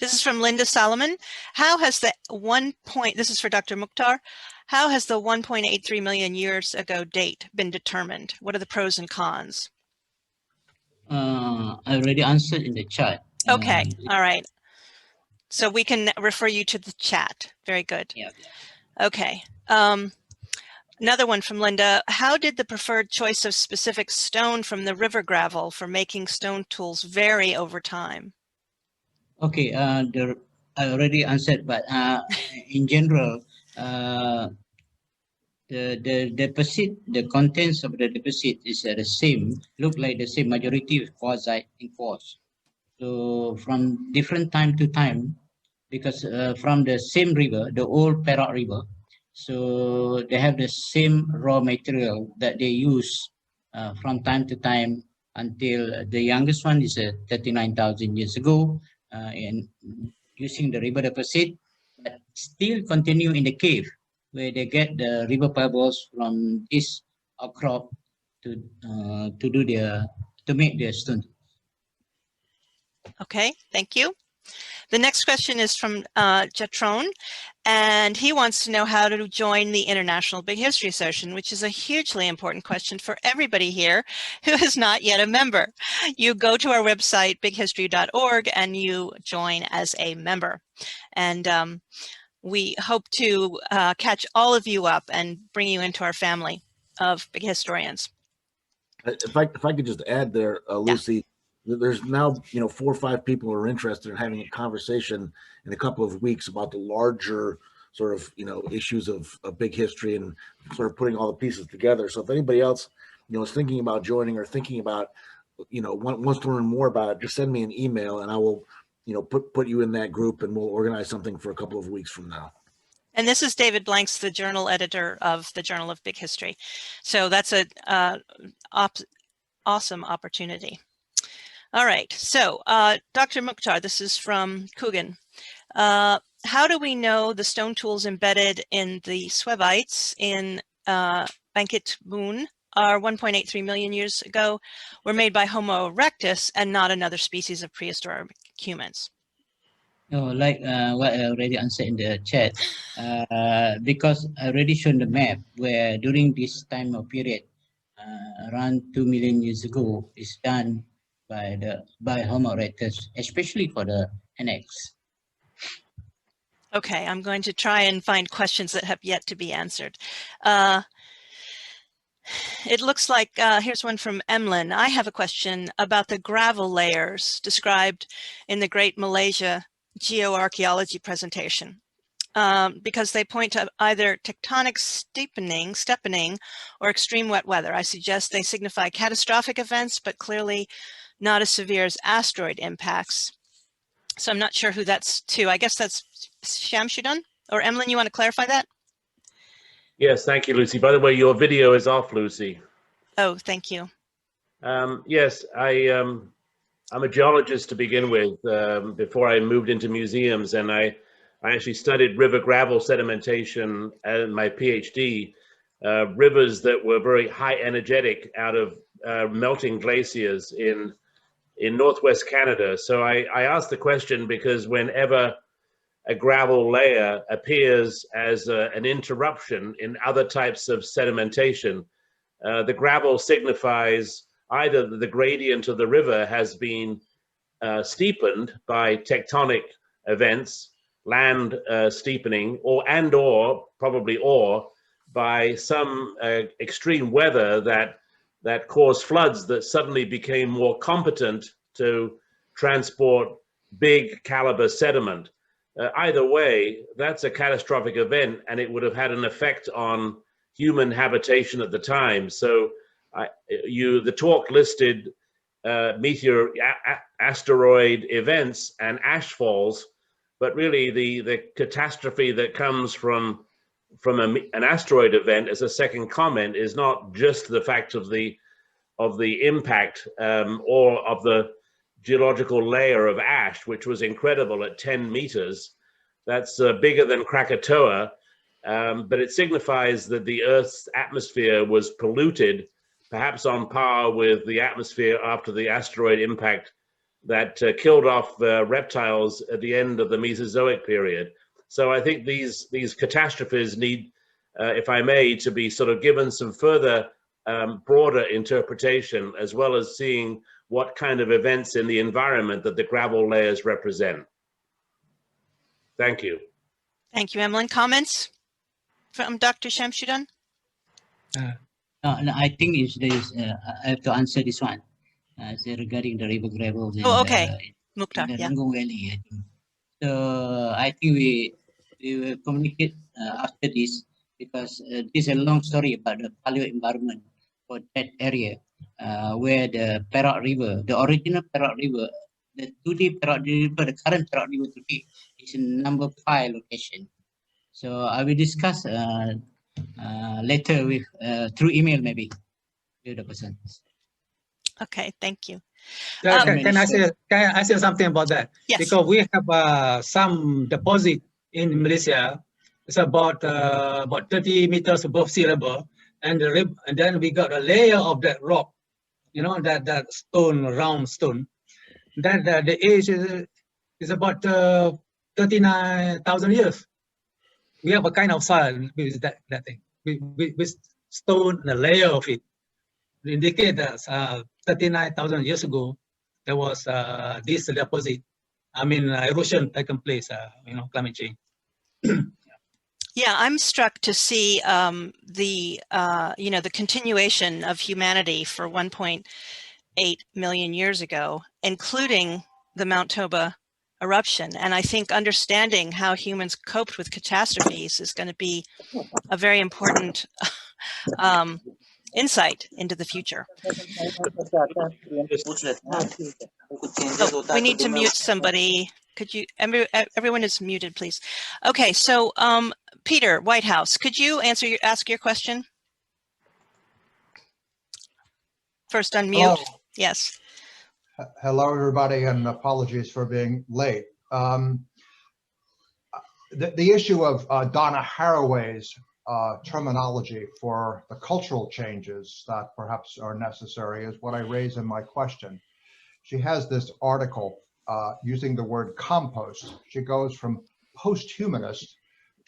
This is from Linda Solomon. How has the this is for Dr. Mukhtar. How has the 1.83 million years ago date been determined? What are the pros and cons? I already answered in the chat. Okay, all right. So we can refer you to the chat. Very good. Yeah. Okay. Another one from Linda. How did the preferred choice of specific stone from the river gravel for making stone tools vary over time? Okay, I already answered, but in general, the deposit, the contents of the deposit is the same, look like the same, majority of quartzite in quartz. So from different time to time, because from the same river, the old Perak River, so they have the same raw material that they use from time to time until the youngest one is 39,000 years ago, and using the river deposit, but still continue in the cave where they get the river pebbles from this outcrop to make their stone. Okay, thank you. The next question is from Jatron, and he wants to know how to join the International Big History Association, which is a hugely important question for everybody here who is not yet a member. You go to our website, bighistory.org, and you join as a member. And we hope to catch all of you up and bring you into our family of big historians. If I could just add there, Lucy, there's now 4 or 5 people who are interested in having a conversation in a couple of weeks about the larger sort of issues of big history and sort of putting all the pieces together. So if anybody else is thinking about joining or thinking about wants to learn more about it, just send me an email and I will put you in that group and we'll organize something for a couple of weeks from now. And this is David Blanks, the journal editor of the Journal of Big History. So that's a awesome opportunity. All right, so Dr. Mukhtar, this is from Coogan. How do we know the stone tools embedded in the Swebites in Bangkit Moon are 1.83 million years ago were made by Homo erectus and not another species of prehistoric humans? No, like what I already answered in the chat, because I already shown the map where during this time of period, around 2 million years ago, is done by Homo erectus, especially for the NX. Okay, I'm going to try and find questions that have yet to be answered. It looks like, here's one from Emlyn. I have a question about the gravel layers described in the Great Malaysia Geoarchaeology presentation, because they point to either tectonic steepening or extreme wet weather. I suggest they signify catastrophic events, but clearly not as severe as asteroid impacts. So I'm not sure who that's to. I guess that's Shamshudan or Emlyn, you want to clarify that? Yes, thank you, Lucy. By the way, your video is off, Lucy. Oh, thank you. Yes, I'm a geologist to begin with. Before I moved into museums, and I actually studied river gravel sedimentation in my PhD. Rivers that were very high energetic out of melting glaciers in Northwest Canada. So I asked the question because whenever a gravel layer appears as an interruption in other types of sedimentation, the gravel signifies either the gradient of the river has been steepened by tectonic events, land steepening, or probably by some extreme weather that caused floods that suddenly became more competent to transport big caliber sediment. Either way, that's a catastrophic event, and it would have had an effect on human habitation at the time. So the talk listed asteroid events and ashfalls, but really the catastrophe that comes from an asteroid event as a second comment is not just the fact of the impact or of the geological layer of ash, which was incredible at 10 meters. That's bigger than Krakatoa, but it signifies that the Earth's atmosphere was polluted, perhaps on par with the atmosphere after the asteroid impact that killed off reptiles at the end of the Mesozoic period. So I think these catastrophes need, if I may, to be sort of given some further broader interpretation, as well as seeing what kind of events in the environment that the gravel layers represent. Thank you. Thank you, Emlyn. Comments from Dr. Shamshudan? No, I think I have to answer this one. Regarding the river gravels. Oh, okay. Mukhtar, in the yeah. Rangong Valley, I think. So I think we will communicate after this, because this is a long story about the paleo environment for that area, where the Perak River, the original Perak River, the 2D Perak River, the current Perak River today is in number 5 location. So I will discuss later with through email maybe with the person. Okay, thank you. Can I say something about that? Yes. Because we have some deposit in Malaysia. It's about 30 meters above sea level, and then we got a layer of that rock, that stone, round stone. That the age is It's about 39,000 years. We have a kind of soil with that thing, with stone and a layer of it. It indicates that 39,000 years ago, there was this deposit. I mean, erosion taking place, climate change. Yeah, I'm struck to see the continuation of humanity for 1.8 million years ago, including the Mount Toba eruption. And I think understanding how humans coped with catastrophes is going to be a very important insight into the future. Oh, we need to mute somebody. Could you, everyone is muted, please. Okay, so Peter, White House, could you ask your question? First unmute. Hello. Yes. Hello, everybody, and apologies for being late. The issue of Donna Haraway's terminology for the cultural changes that perhaps are necessary is what I raise in my question. She has this article using the word compost. She goes from post-humanist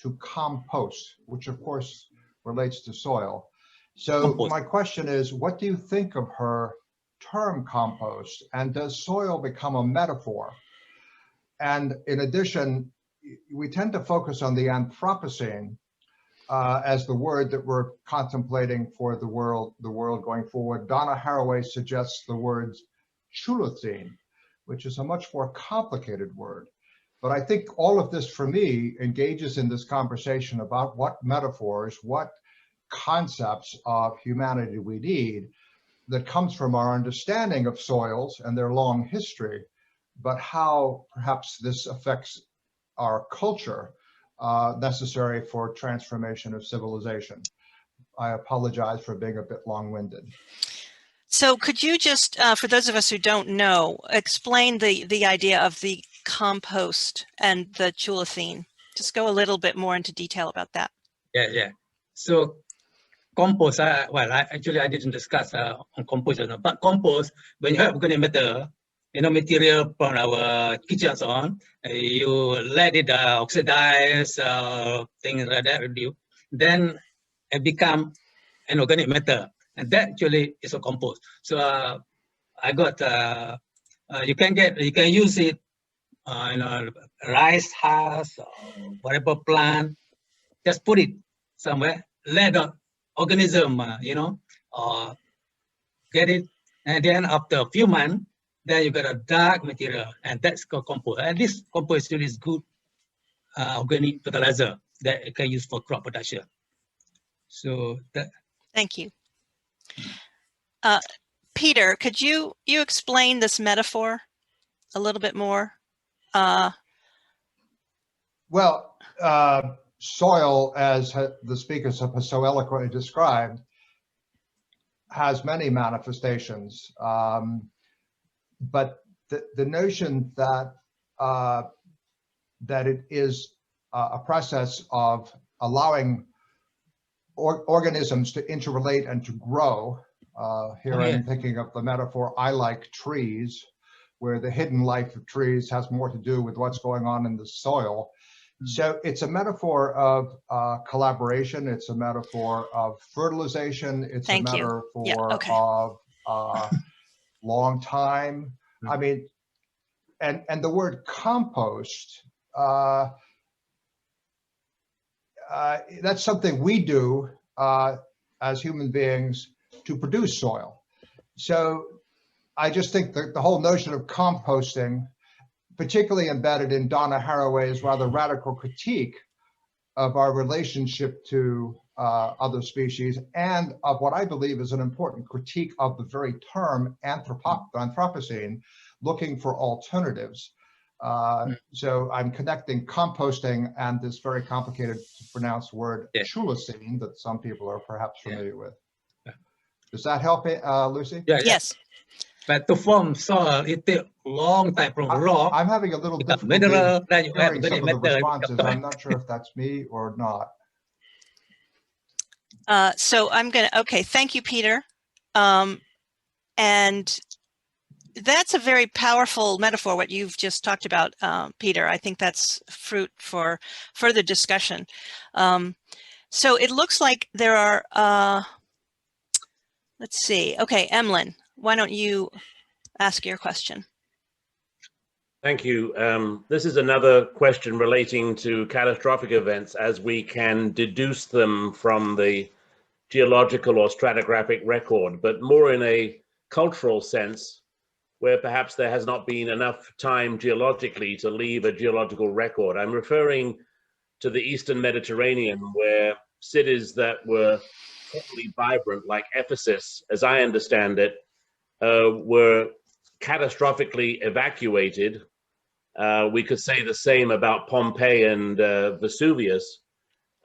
to compost, which of course relates to soil. So my question is, what do you think of her term compost, and does soil become a metaphor? And in addition, we tend to focus on the Anthropocene as the word that we're contemplating for the world going forward. Donna Haraway suggests the words Chulocene, which is a much more complicated word. But I think all of this, for me, engages in this conversation about what metaphors, what concepts of humanity we need that comes from our understanding of soils and their long history, but how perhaps this affects our culture necessary for transformation of civilization. I apologize for being a bit long-winded. So could you just, for those of us who don't know, explain the idea of the compost and the Chulocene? Just go a little bit more into detail about that. Yeah. So compost, I didn't discuss on compost, but compost, when you have organic matter, material from our kitchen and so on, you let it oxidize, things like that, then it become an organic matter, and that actually is a compost. So I got, you can use it, rice husk, or whatever plant, just put it somewhere, let the organism, get it, and then after a few months, then you got a dark material, and that's called compost. And this compost is good organic fertilizer that you can use for crop production. So that. Thank you. Peter, could you explain this metaphor a little bit more? Well, soil, as the speakers have so eloquently described, has many manifestations. But the notion that that it is a process of allowing organisms to interrelate and to grow. Here I'm thinking of the metaphor, I like trees, where the hidden life of trees has more to do with what's going on in the soil. So it's a metaphor of collaboration. It's a metaphor of fertilization. It's a metaphor of long time. I mean, and the word compost, that's something we do as human beings to produce soil. So I just think that the whole notion of composting, particularly embedded in Donna Haraway's rather radical critique of our relationship to other species, and of what I believe is an important critique of the very term Anthropocene, looking for alternatives. So I'm connecting composting and this very complicated to pronounce word Chulocene that some people are perhaps familiar with. Does that help, Lucy? Yes. But to form soil, it takes a long time from rock. I'm having a little difficulty hearing some of the responses. I'm not sure if that's me or not. So I'm gonna, okay, thank you, Peter. And that's a very powerful metaphor, what you've just talked about, Peter. I think that's fruit for further discussion. So it looks like there are, let's see. Okay, Emlyn, why don't you ask your question? Thank you. This is another question relating to catastrophic events as we can deduce them from the geological or stratigraphic record, but more in a cultural sense, where perhaps there has not been enough time geologically to leave a geological record. I'm referring to the Eastern Mediterranean, where cities that were formerly vibrant, like Ephesus, as I understand it, were catastrophically evacuated. We could say the same about Pompeii and Vesuvius.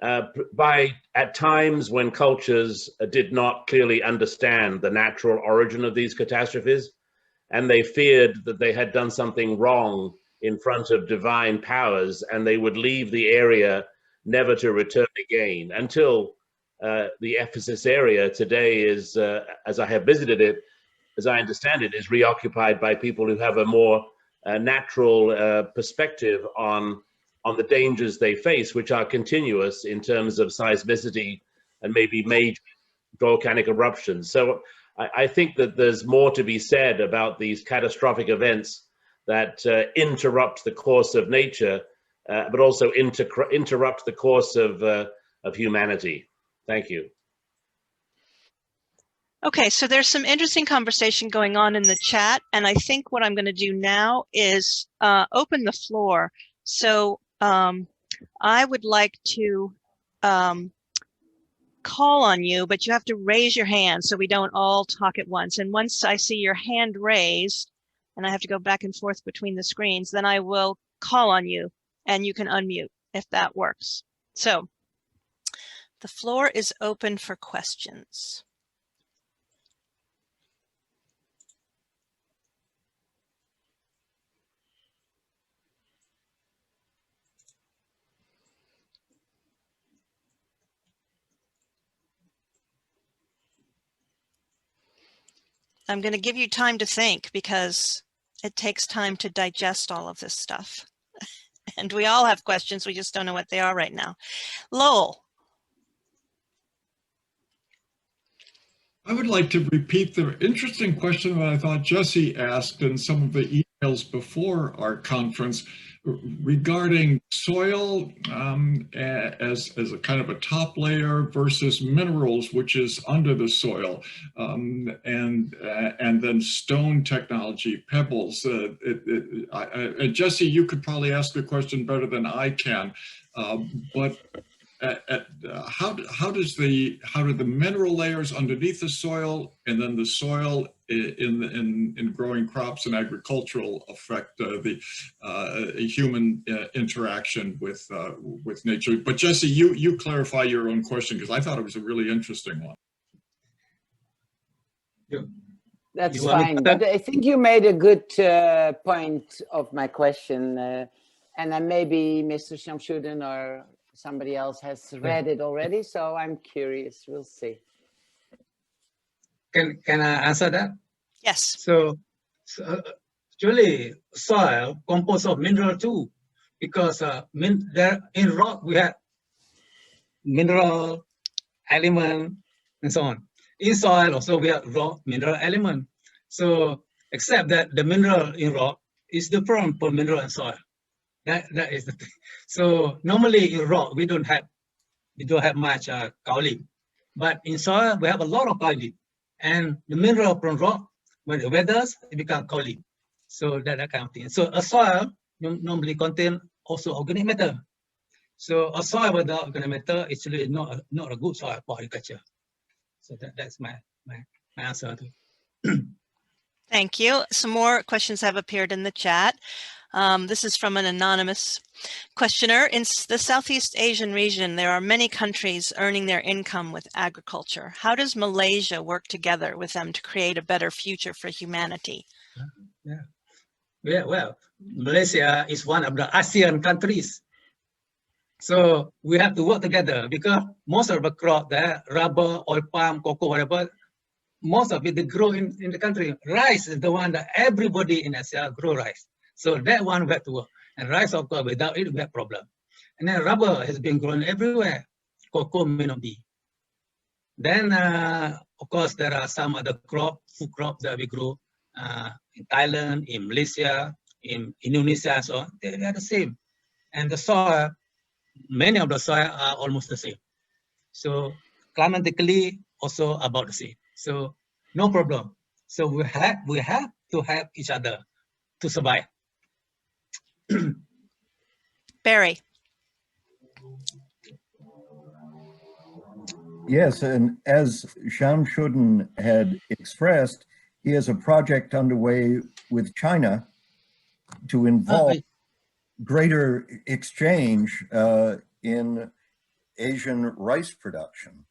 At times when cultures did not clearly understand the natural origin of these catastrophes, and they feared that they had done something wrong in front of divine powers, and they would leave the area never to return again, until the Ephesus area today is, as I have visited it, as I understand it, is reoccupied by people who have a more natural perspective on the dangers they face, which are continuous in terms of seismicity and maybe major volcanic eruptions. So I think that there's more to be said about these catastrophic events that interrupt the course of nature, but also interrupt the course of humanity. Thank you. Okay, so there's some interesting conversation going on in the chat, and I think what I'm going to do now is open the floor. So I would like to call on you, but you have to raise your hand so we don't all talk at once. And once I see your hand raised, and I have to go back and forth between the screens, then I will call on you and you can unmute if that works. So the floor is open for questions. I'm going to give you time to think because it takes time to digest all of this stuff. And we all have questions, we just don't know what they are right now. Lowell. I would like to repeat the interesting question that I thought Jesse asked in some of the emails before our conference regarding soil as a kind of a top layer versus minerals, which is under the soil, and then stone technology, pebbles. Jesse, you could probably ask the question better than I can, but how do the mineral layers underneath the soil and then the soil in growing crops and agricultural affect the human interaction with nature? But Jesse, you clarify your own question because I thought it was a really interesting one. That's fine, but I think you made a good point of my question, and then maybe Mr. Shamshuddin or somebody else has read it already, so I'm curious. We'll see. Can I answer that? Yes. So actually, soil composed of mineral too, because there in rock we have mineral element and so on. In soil also we have rock mineral element. So except that the mineral in rock is different from mineral in soil. That is the thing. So normally in rock we don't have much kaolin, but in soil we have a lot of kaolin, and the mineral from rock, when it weathers, it becomes kaolin. So that kind of thing. So a soil normally contain also organic matter. So a soil without organic matter is really not a good soil for agriculture. So that's my answer to. Thank you. Some more questions have appeared in the chat. This is from an anonymous questioner. In the Southeast Asian region, there are many countries earning their income with agriculture. How does Malaysia work together with them to create a better future for humanity? Yeah, well, Malaysia is one of the ASEAN countries. So we have to work together because most of the crop there, rubber, oil palm, cocoa, whatever, most of it they grow in the country. Rice is the one that everybody in Asia grow rice. So that one we have to work. And rice, of course, without it, we have problem. And then rubber has been grown everywhere. Cocoa may not be. Then, of course, there are some other food crops that we grow in Thailand, in Malaysia, in Indonesia, so on. They are the same. And the soil, many of the soil are almost the same. So climatically also about the same. So no problem. So we have to help each other to survive. Barry. Yes, and as Shamshuddin had expressed, he has a project underway with China to involve greater exchange in Asian rice production.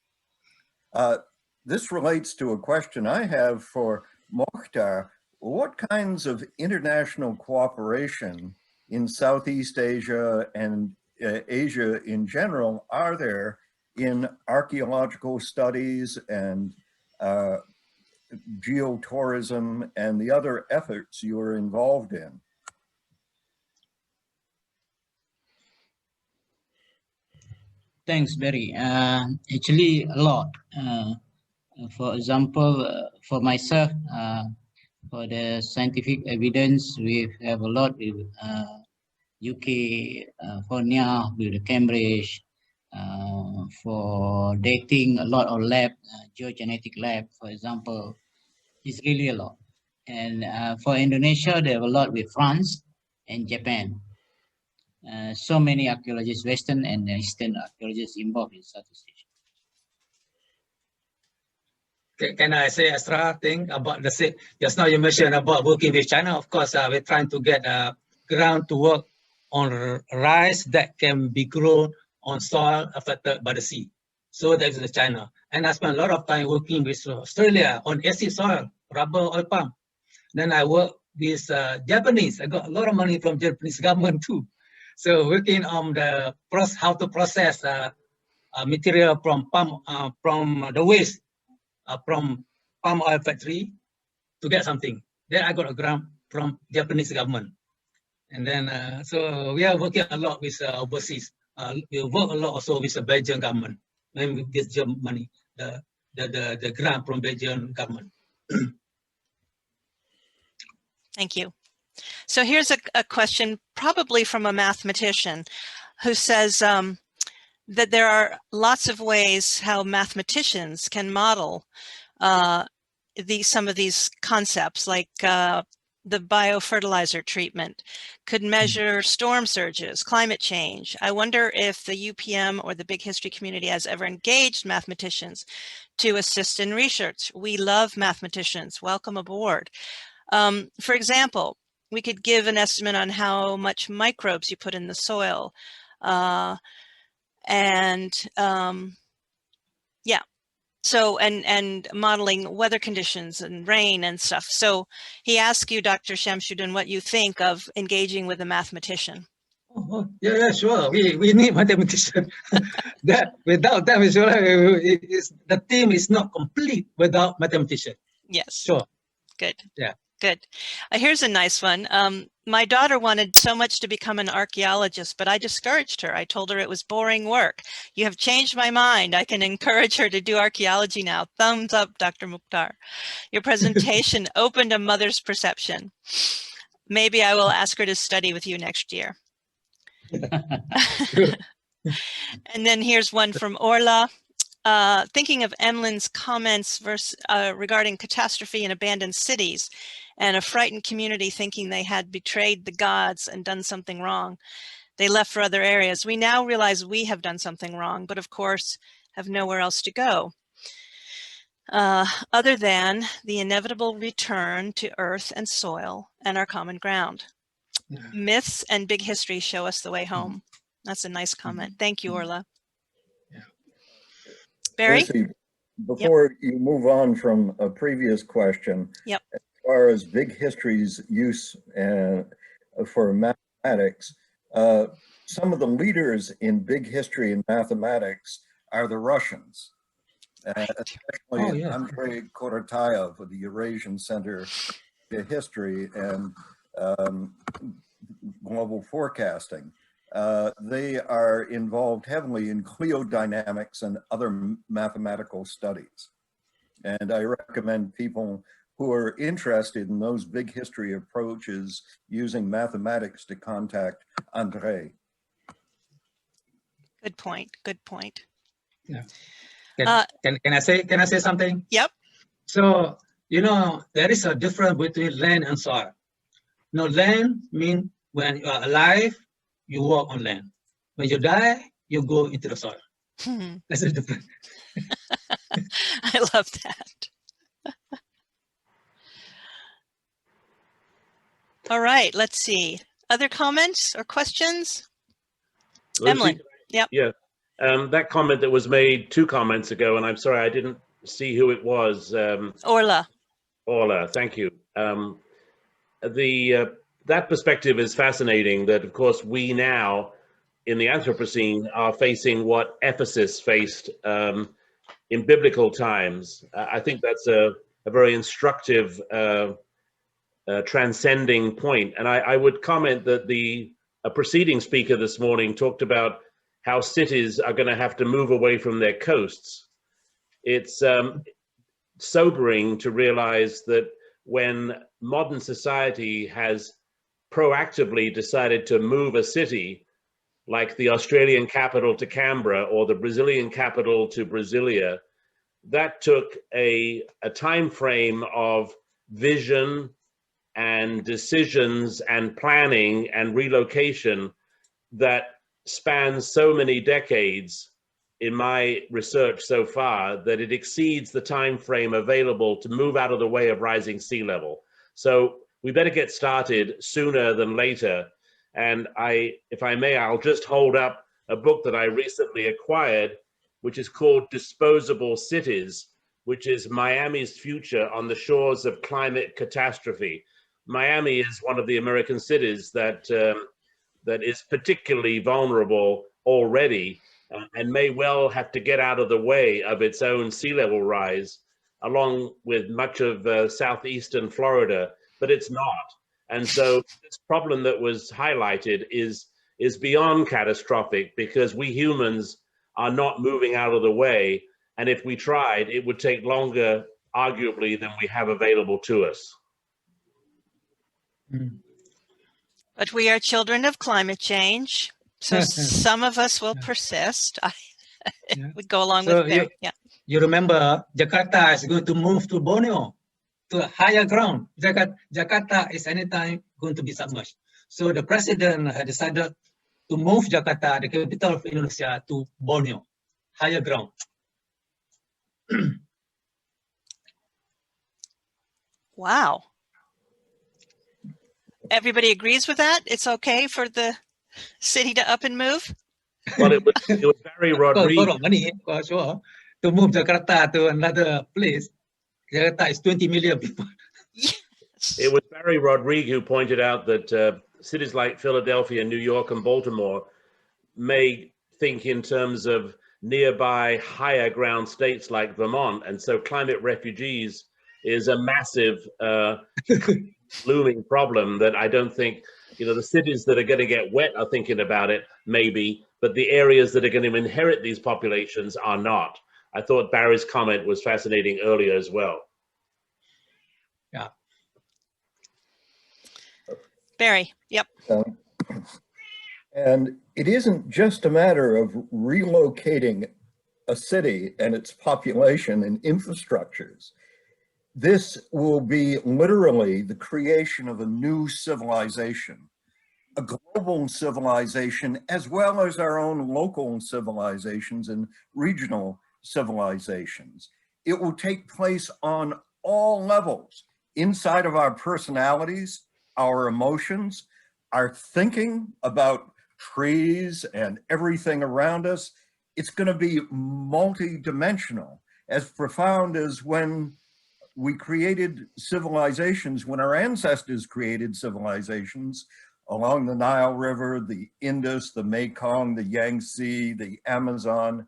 This relates to a question I have for Mokhtar. What kinds of international cooperation in Southeast Asia and Asia in general are there in archaeological studies and geotourism and the other efforts you are involved in? Thanks, Barry. Actually, a lot. For example, for myself, for the scientific evidence, we have a lot with UK, for now with the Cambridge, for dating a lot of lab, geogenetic lab, for example, is really a lot. And for Indonesia, they have a lot with France and Japan. So many archaeologists, Western and Eastern archaeologists involved in Southeast Asia. Can I say extra thing about the, just now you mentioned about working with China. Of course, we're trying to get ground to work on rice that can be grown on soil affected by the sea. So that is the China. And I spent a lot of time working with Australia on acid soil, rubber, oil palm. Then I work with Japanese. I got a lot of money from Japanese government too. So working on the how to process material from the waste from palm oil factory to get something. Then I got a grant from Japanese government. And then, so we are working a lot with overseas. We work a lot also with the Belgian government. When we get money, the grant from Belgian government. Thank you. So here's a question probably from a mathematician who says that there are lots of ways how mathematicians can model some of these concepts, like the bio-fertilizer treatment could measure storm surges, climate change. I wonder if the UPM or the Big History community has ever engaged mathematicians to assist in research. We love mathematicians. Welcome aboard. For example, we could give an estimate on how much microbes you put in the soil. Yeah, so and modeling weather conditions and rain and stuff. So he asked you, Dr. Shamshuddin, what you think of engaging with a mathematician. Oh, yeah, sure. We need mathematicians. That without them, the team is not complete without mathematicians. Yes. Sure. Good. Yeah. Good. Here's a nice one. My daughter wanted so much to become an archaeologist, but I discouraged her. I told her it was boring work. You have changed my mind. I can encourage her to do archaeology now. Thumbs up, Dr. Mukhtar. Your presentation opened a mother's perception. Maybe I will ask her to study with you next year. And then here's one from Orla. Thinking of Emlin's comments regarding catastrophe in abandoned cities and a frightened community thinking they had betrayed the gods and done something wrong. They left for other areas. We now realize we have done something wrong, but of course have nowhere else to go. Other than the inevitable return to earth and soil and our common ground. Yeah. Myths and big history show us the way home. That's a nice comment. Thank you, Orla. Barry? Lucy, before you move on from a previous question, as far as big history's use for mathematics, some of the leaders in big history and mathematics are the Russians. especially Andrei Korotayev of the Eurasian Center for History and Global Forecasting. They are involved heavily in cliodynamics and other mathematical studies. And I recommend people who are interested in those big history approaches using mathematics to contact Andrei. Good point. Good point. Yeah. Can I say something? Yep. So, there is a difference between land and soil. Land means when you are alive, you walk on land. When you die, you go into the soil. That's the difference. I love that. All right, let's see. Other comments or questions? Lucy? Emily. Yep. Yeah. That comment that was made 2 comments ago, and I'm sorry I didn't see who it was. Orla. Orla, thank you. That perspective is fascinating, that of course we now in the Anthropocene are facing what Ephesus faced in biblical times. I think that's a very instructive transcending point. And I would comment that a preceding speaker this morning talked about how cities are going to have to move away from their coasts. It's sobering to realize that when modern society has proactively decided to move a city, like the Australian capital to Canberra or the Brazilian capital to Brasilia, that took a time frame of vision and decisions and planning and relocation that spans so many decades in my research so far that it exceeds the time frame available to move out of the way of rising sea level. So we better get started sooner than later. And if I may, I'll just hold up a book that I recently acquired, which is called Disposable Cities, which is Miami's future on the shores of climate catastrophe. Miami is one of the American cities that is particularly vulnerable already and may well have to get out of the way of its own sea level rise, along with much of southeastern Florida, but it's not. And so this problem that was highlighted is beyond catastrophic, because we humans are not moving out of the way. And if we tried, it would take longer, arguably, than we have available to us. But we are children of climate change, so some of us will persist. I would go along with Barry. You remember Jakarta is going to move to Borneo, to a higher ground. Jakarta is anytime going to be submerged. So the president had decided to move Jakarta, the capital of Indonesia, to Borneo, higher ground. Wow. Everybody agrees with that? It's okay for the city to up and move? Well, it was Barry Rodriguez. Money, for sure. To move Jakarta to another place, Jakarta is 20 million people. Yes. It was Barry Rodriguez who pointed out that cities like Philadelphia, New York, and Baltimore may think in terms of nearby higher ground states like Vermont. And so climate refugees is a massive looming problem that I don't think, the cities that are going to get wet are thinking about it, maybe, but the areas that are going to inherit these populations are not. I thought Barry's comment was fascinating earlier as well. Yeah. Barry, yep. And it isn't just a matter of relocating a city and its population and infrastructures. This will be literally the creation of a new civilization, a global civilization, as well as our own local civilizations and regional civilizations. It will take place on all levels, inside of our personalities, our emotions, our thinking about trees and everything around us. It's going to be multidimensional, as profound as when we created civilizations, when our ancestors created civilizations along the Nile River, the Indus, the Mekong, the Yangtze, the Amazon.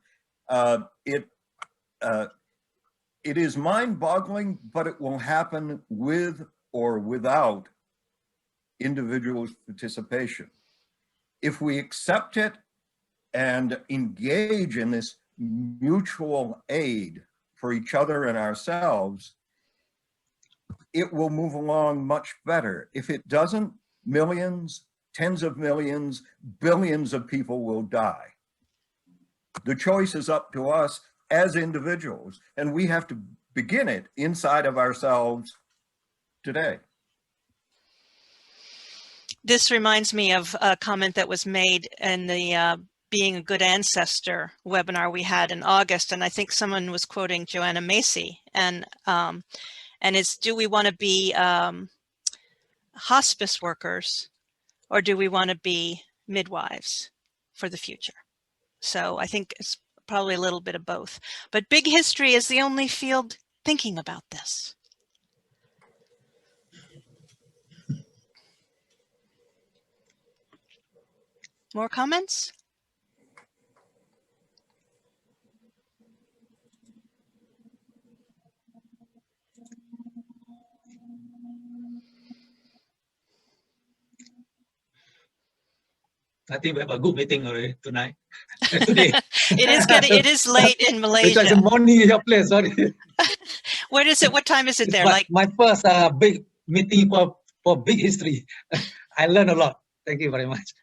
It is mind-boggling, but it will happen with or without individual participation. If we accept it and engage in this mutual aid for each other and ourselves, it will move along much better. If it doesn't, millions, tens of millions, billions of people will die. The choice is up to us as individuals, and we have to begin it inside of ourselves today. This reminds me of a comment that was made in the Being a Good Ancestor webinar we had in August, and I think someone was quoting Joanna Macy, and it's, do we want to be hospice workers, or do we want to be midwives for the future? So I think it's probably a little bit of both. But big history is the only field thinking about this. More comments? I think we have a good meeting already tonight. Today. It is late in Malaysia. It's morning in your place, sorry. What is it? What time is it there? My first big meeting for big history. I learned a lot. Thank you very much.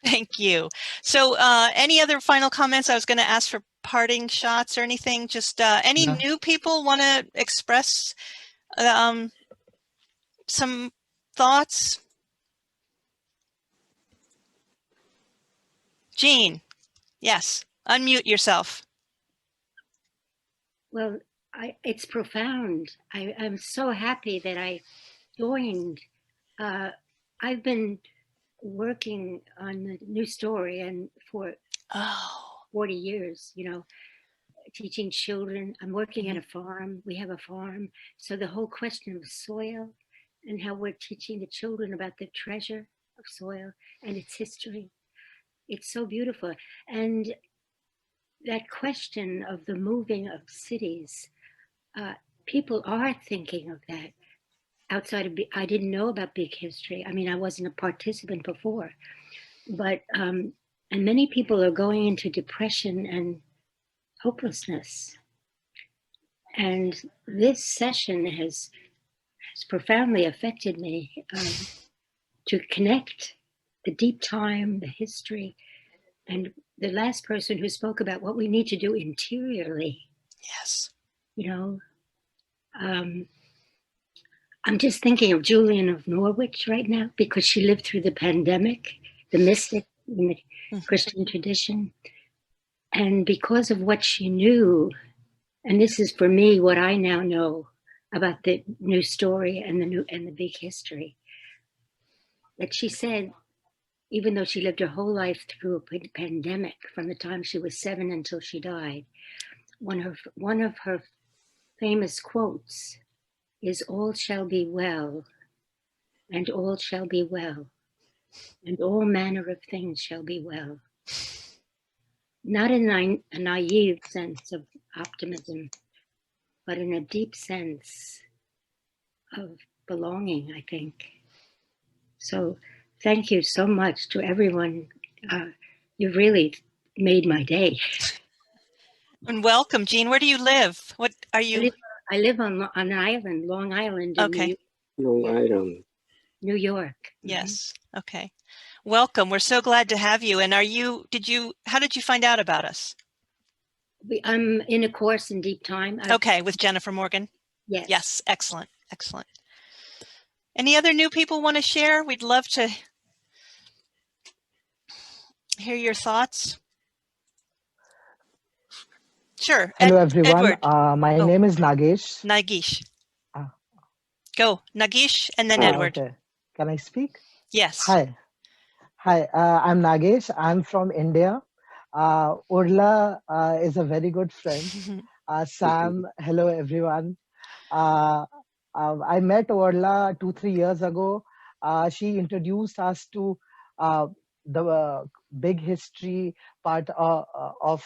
Thank you. So any other final comments? I was going to ask for parting shots or anything. Just any new people want to express some thoughts? Jean, yes, unmute yourself. Well, it's profound. I'm so happy that I joined. I've been working on the new story and for 40 years, you know, teaching children. I'm working at a farm. We have a farm. So the whole question of soil and how we're teaching the children about the treasure of soil and its history. It's so beautiful. And that question of the moving of cities, people are thinking of that outside of, I didn't know about big history. I mean, I wasn't a participant before, but, and many people are going into depression and hopelessness. And this session has profoundly affected me to connect the deep time, the history, and the last person who spoke about what we need to do interiorly. Yes. You know, I'm just thinking of Julian of Norwich right now because she lived through the pandemic, the mystic in the Christian tradition. And because of what she knew, and this is for me what I now know about the new story and the big history, that she said, even though she lived her whole life through a pandemic from the time she was 7 until she died, one of her famous quotes is, "All shall be well, and all shall be well, and all manner of things shall be well." Not in a naive sense of optimism, but in a deep sense of belonging, I think. So thank you so much to everyone. You've really made my day. And welcome, Jean. Where do you live? What are you? I live on an island, Long Island. Okay. Long Island. New York. Yes. Okay. Welcome. We're so glad to have you. And how did you find out about us? I'm in a course in deep time. Okay. With Jennifer Morgan. Yes. Yes. Excellent. Excellent. Any other new people want to share? We'd love to hear your thoughts. Sure. Hello, everyone. Edward. My name is Nagesh. Nagesh. Go, Nagesh, and then Edward. Okay. Can I speak? Yes. Hi. I'm Nagesh. I'm from India. Urla is a very good friend. Sam, hello, everyone. I met Urla 2-3 years ago. She introduced us to the big history part of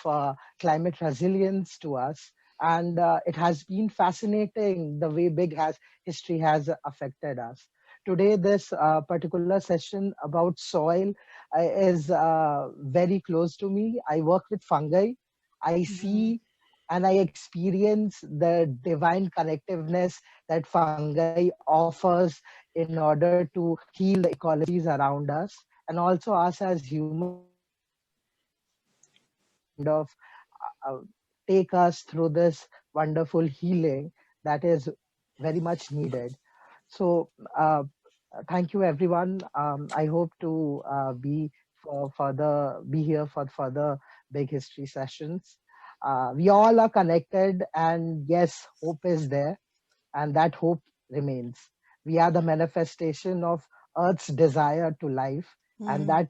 climate resilience to us. And it has been fascinating the way history has affected us. Today, this particular session about soil is very close to me. I work with fungi. I see and I experience the divine connectiveness that fungi offers in order to heal the ecologies around us, and also us as humans kind of take us through this wonderful healing that is very much needed. So thank you, everyone. I hope to be here for further big history sessions. We all are connected, and yes, hope is there, and that hope remains. We are the manifestation of Earth's desire to life, and that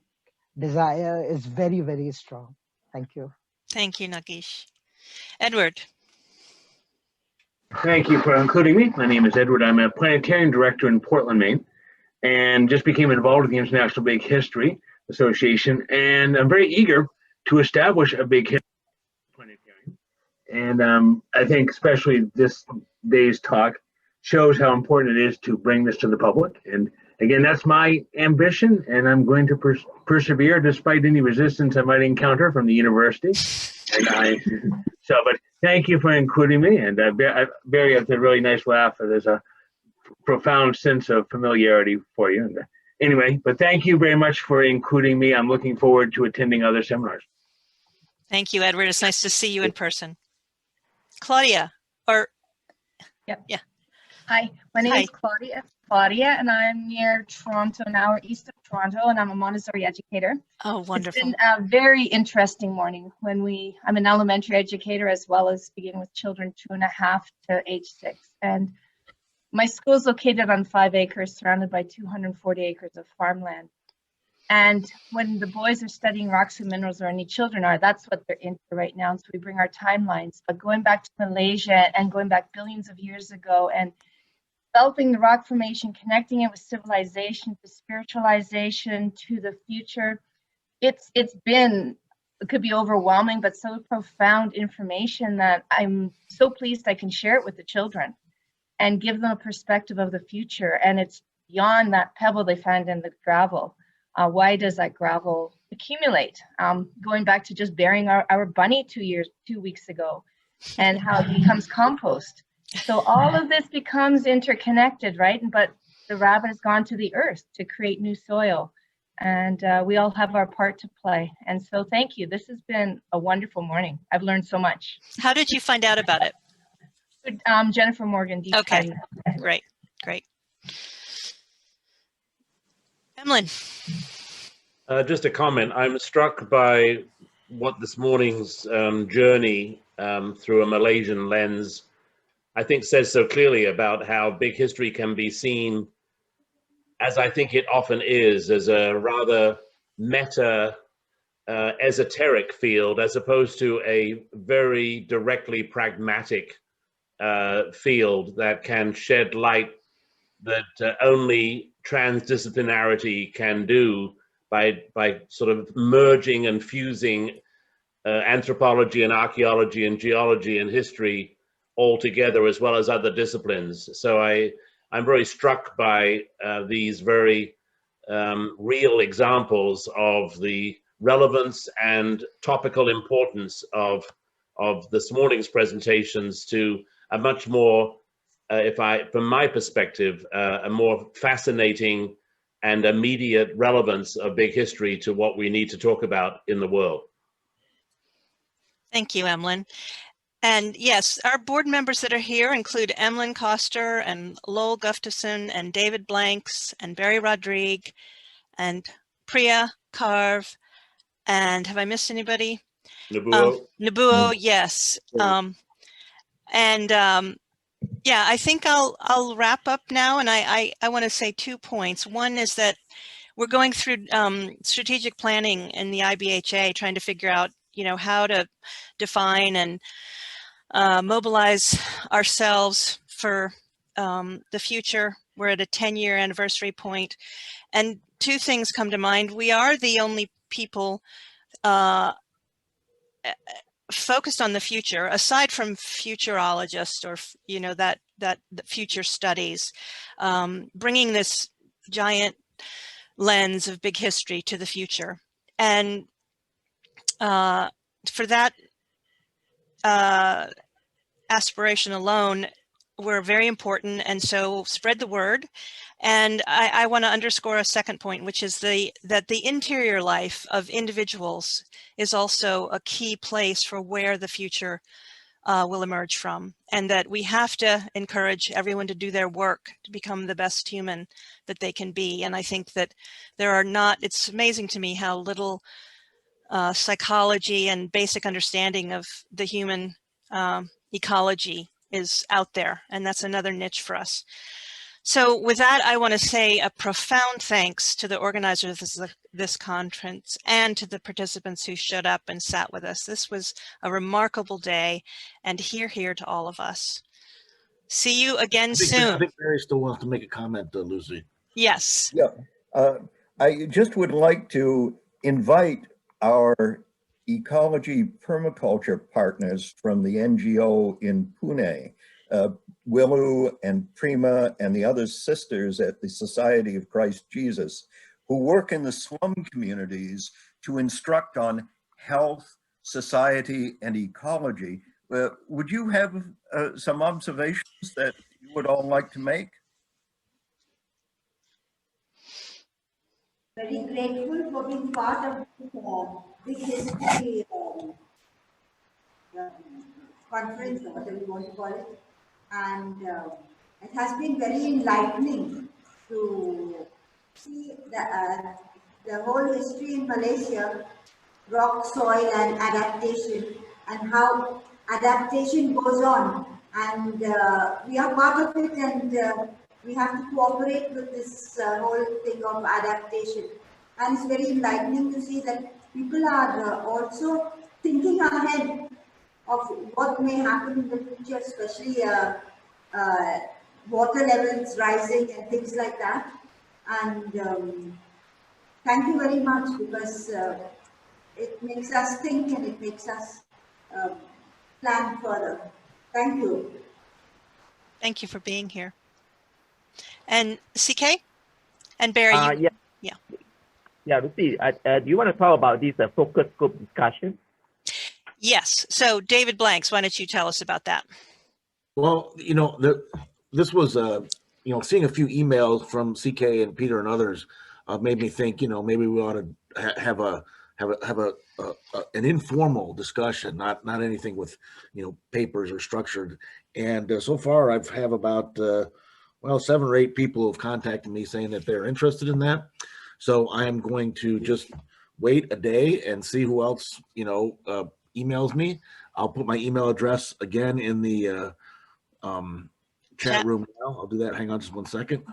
desire is very, very strong. Thank you. Thank you, Nagesh. Edward. Thank you for including me. My name is Edward. I'm a planetarian director in Portland, Maine, and just became involved with the International Big History Association. And I'm very eager to establish a big history planetarium. And I think especially this day's talk shows how important it is to bring this to the public. And again, that's my ambition, and I'm going to persevere despite any resistance I might encounter from the university. But thank you for including me. And Barry has a really nice laugh. There's a profound sense of familiarity for you. And anyway, but thank you very much for including me. I'm looking forward to attending other seminars. Thank you, Edward. It's nice to see you in person. Claudia, or Yep. Yeah. Hi, my name is Claudia, and I'm near Toronto, an hour east of Toronto, and I'm a Montessori educator. Oh, wonderful. It's been a very interesting morning I'm an elementary educator as well as beginning with children 2.5 to age 6. And my school is located on 5 acres, surrounded by 240 acres of farmland. And when the boys are studying rocks and minerals, or any children are, that's what they're into right now. So we bring our timelines. But going back to Malaysia and going back billions of years ago and developing the rock formation, connecting it with civilization, to spiritualization, to the future, it could be overwhelming, but so profound information that I'm so pleased I can share it with the children and give them a perspective of the future. And it's beyond that pebble they found in the gravel. Why does that gravel accumulate? Going back to just burying our bunny 2 weeks ago, and how it becomes compost. So all of this becomes interconnected, right? But the rabbit has gone to the earth to create new soil, and we all have our part to play. And so thank you. This has been a wonderful morning. I've learned so much. How did you find out about it? Jennifer Morgan. Okay, great. Emlyn. Just a comment. I'm struck by what this morning's journey through a Malaysian lens, I think, says so clearly about how big history can be seen, as I think it often is, as a rather meta, esoteric field, as opposed to a very directly pragmatic field that can shed light that only transdisciplinarity can do by sort of merging and fusing anthropology and archaeology and geology and history all together, as well as other disciplines. So I'm very struck by these very real examples of the relevance and topical importance of this morning's presentations to a much more, from my perspective, a more fascinating and immediate relevance of big history to what we need to talk about in the world. Thank you, Emlyn. And yes, our board members that are here include Emlyn Koster and Lowell Gustafson and David Blanks and Barry Rodrigue and Priya Carve. And have I missed anybody? Nabuo, yes. Yeah, I think I'll wrap up now, and I want to say 2 points. One is that we're going through strategic planning in the IBHA, trying to figure out, how to define and mobilize ourselves for the future. We're at a 10-year anniversary point, and 2 things come to mind. We are the only people focused on the future, aside from futurologists or, you know, that future studies, bringing this giant lens of big history to the future. And for that aspiration alone, we're very important. And so spread the word. And I want to underscore a second point, which is that the interior life of individuals is also a key place for where the future will emerge from, and that we have to encourage everyone to do their work to become the best human that they can be. And I think that there are not, it's amazing to me how little psychology and basic understanding of the human ecology is out there, and that's another niche for us. So with that, I want to say a profound thanks to the organizers of this conference and to the participants who showed up and sat with us. This was a remarkable day, and hear to all of us. See you again soon. I think Barry still wants to make a comment, Lucy. Yes. Yeah, I just would like to invite our ecology permaculture partners from the NGO in Pune, Willu and Prima and the other sisters at the Society of Christ Jesus, who work in the slum communities to instruct on health, society, and ecology. Would you have some observations that you would all like to make? Very grateful for being part of this history conference, or whatever you want to call it. And it has been very enlightening to see the whole history in Malaysia, rock, soil, and adaptation, and how adaptation goes on. And we are part of it, and we have to cooperate with this whole thing of adaptation. And it's very enlightening to see that people are also thinking ahead of what may happen in the future, especially water levels rising and things like that. And thank you very much, because it makes us think and it makes us plan further. Thank you. Thank you for being here. And CK and Barry, Yeah, Lucy, do you want to talk about this focus group discussion? Yes. So David Blanks, why don't you tell us about that? Well, you know, this was, you know, seeing a few emails from CK and Peter and others made me think, you know, maybe we ought to have an informal discussion, not anything with, you know, papers or structured. And so far I've have about, well, 7 or 8 people who have contacted me saying that they're interested in that. So I am going to just wait a day and see who else, you know, emails me. I'll put my email address again in the chat room now. I'll do that. Hang on just 1 second.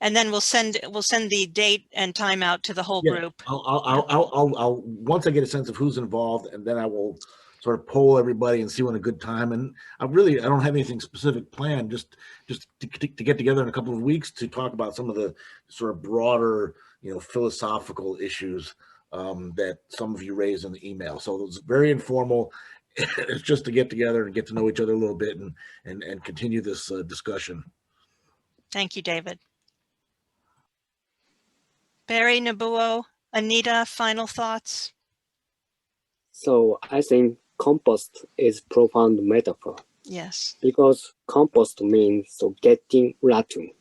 And then we'll send the date and time out to the whole group. I'll once I get a sense of who's involved, and then I will sort of poll everybody and see when a good time. And I don't have anything specific planned, just to get together in a couple of weeks to talk about some of the sort of broader, you know, philosophical issues that some of you raised in the email. So it was very informal. It's just to get together and get to know each other a little bit and continue this discussion. Thank you, David. Barry, Nabuo, Anita, final thoughts? So I think compost is profound metaphor. Yes. Because compost means so getting rotten.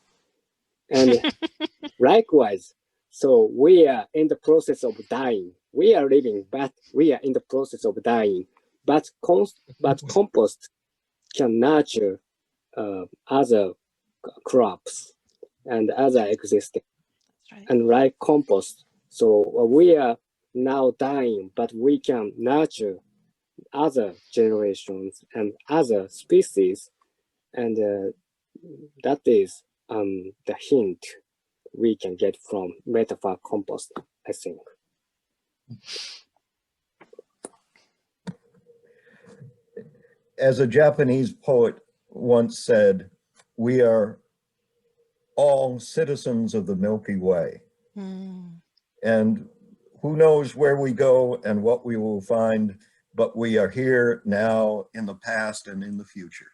And likewise, so we are in the process of dying. We are living, but we are in the process of dying. But compost can nurture other crops and other existing. Right. And like compost, so we are now dying, but we can nurture other generations and other species, and that is the hint we can get from metaphor compost, I think. As a Japanese poet once said, we are all citizens of the Milky Way. And Who knows where we go and what we will find, but we are here now, in the past, and in the future.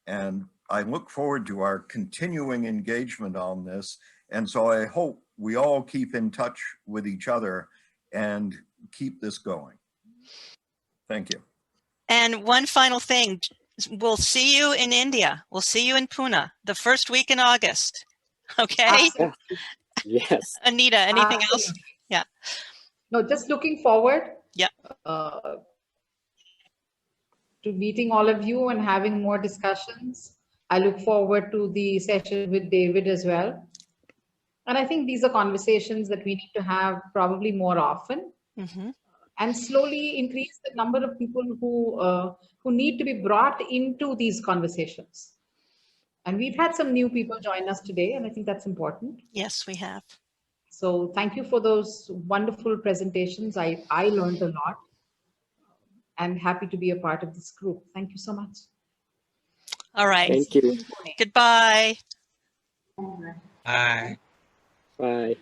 And I look forward to our continuing engagement on this. And so I hope we all keep in touch with each other and keep this going. Thank you. And one final thing, we'll see you in India. We'll see you in Pune the first week in August. Okay? Yes. Anita, anything else? Yeah. No, just looking forward. Yeah. To meeting all of you and having more discussions. I look forward to the session with David as well. And I think these are conversations that we need to have probably more often, and slowly increase the number of people who need to be brought into these conversations. And we've had some new people join us today, and I think that's important. Yes, we have. So thank you for those wonderful presentations. I learned a lot. And happy to be a part of this group. Thank you so much. All right. Thank you. Goodbye. Bye. Bye.